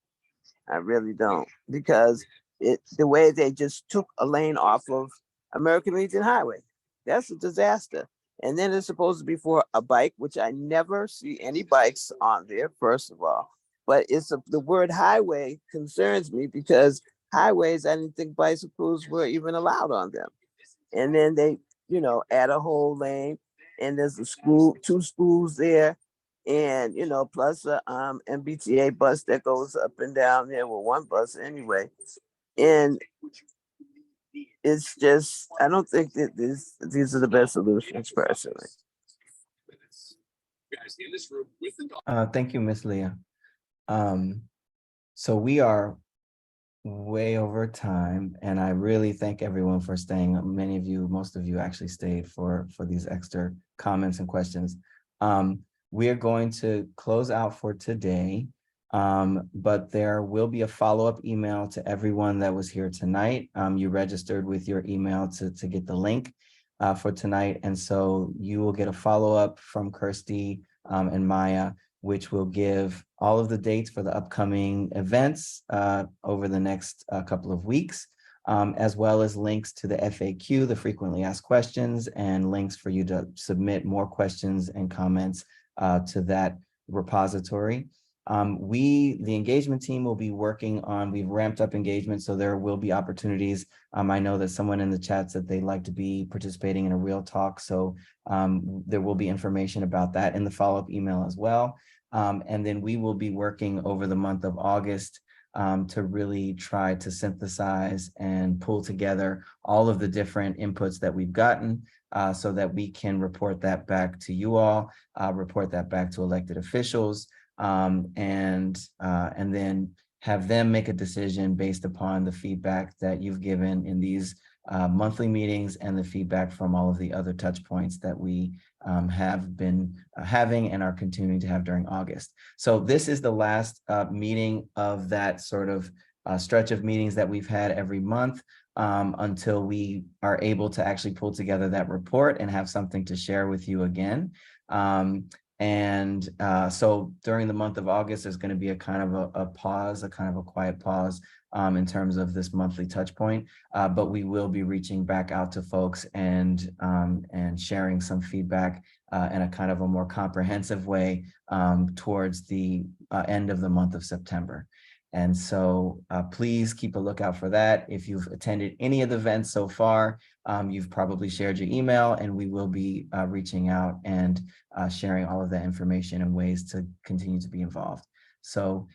I really don't, because the way they just took a lane off of American Legion Highway, that's a disaster. And then it's supposed to be for a bike, which I never see any bikes on there, first of all. But the word highway concerns me, because highways, I didn't think bicycles were even allowed on them. And then they, add a whole lane, and there's 2 schools there, and plus a MBTA bus that goes up and down there. Well, one bus anyway. And it's just, I don't think that these are the best solutions personally. Thank you, Miss Leah. So we are way over time, and I really thank everyone for staying. Many of you, most of you actually stayed for these extra comments and questions. We are going to close out for today, but there will be a follow-up email to everyone that was here tonight. You registered with your email to get the link for tonight, and so you will get a follow-up from Kirsty and Maya, which will give all of the dates for the upcoming events over the next couple of weeks, as well as links to the FAQ, the frequently asked questions, and links for you to submit more questions and comments to that repository. The engagement team will be working on, we've ramped up engagement, so there will be opportunities. I know that someone in the chat said they'd like to be participating in a real talk, so there will be information about that in the follow-up email as well. And then we will be working over the month of August to really try to synthesize and pull together all of the different inputs that we've gotten so that we can report that back to you all, report that back to elected officials, and then have them make a decision based upon the feedback that you've given in these monthly meetings and the feedback from all of the other touch points that we have been having and are continuing to have during August. So this is the last meeting of that sort of stretch of meetings that we've had every month until we are able to actually pull together that report and have something to share with you again. So during the month of August, there's going to be a kind of a pause, a kind of a quiet pause in terms of this monthly touch point, but we will be reaching back out to folks and sharing some feedback in a kind of a more comprehensive way towards the end of the month of September. And so please keep a lookout for that. If you've attended any of the events so far, you've probably shared your email, and we will be reaching out and sharing all of that information and ways to continue to be involved. So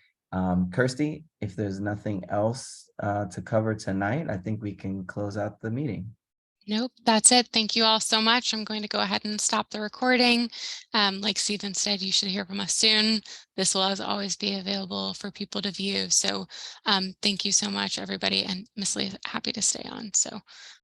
Kirsty, if there's nothing else to cover tonight, I think we can close out the meeting. Nope, that's it. Thank you all so much. I'm going to go ahead and stop the recording. Like Stephen said, you should hear from us soon. This will, as always, be available for people to view. So thank you so much, everybody. And Miss Lee is happy to stay on. So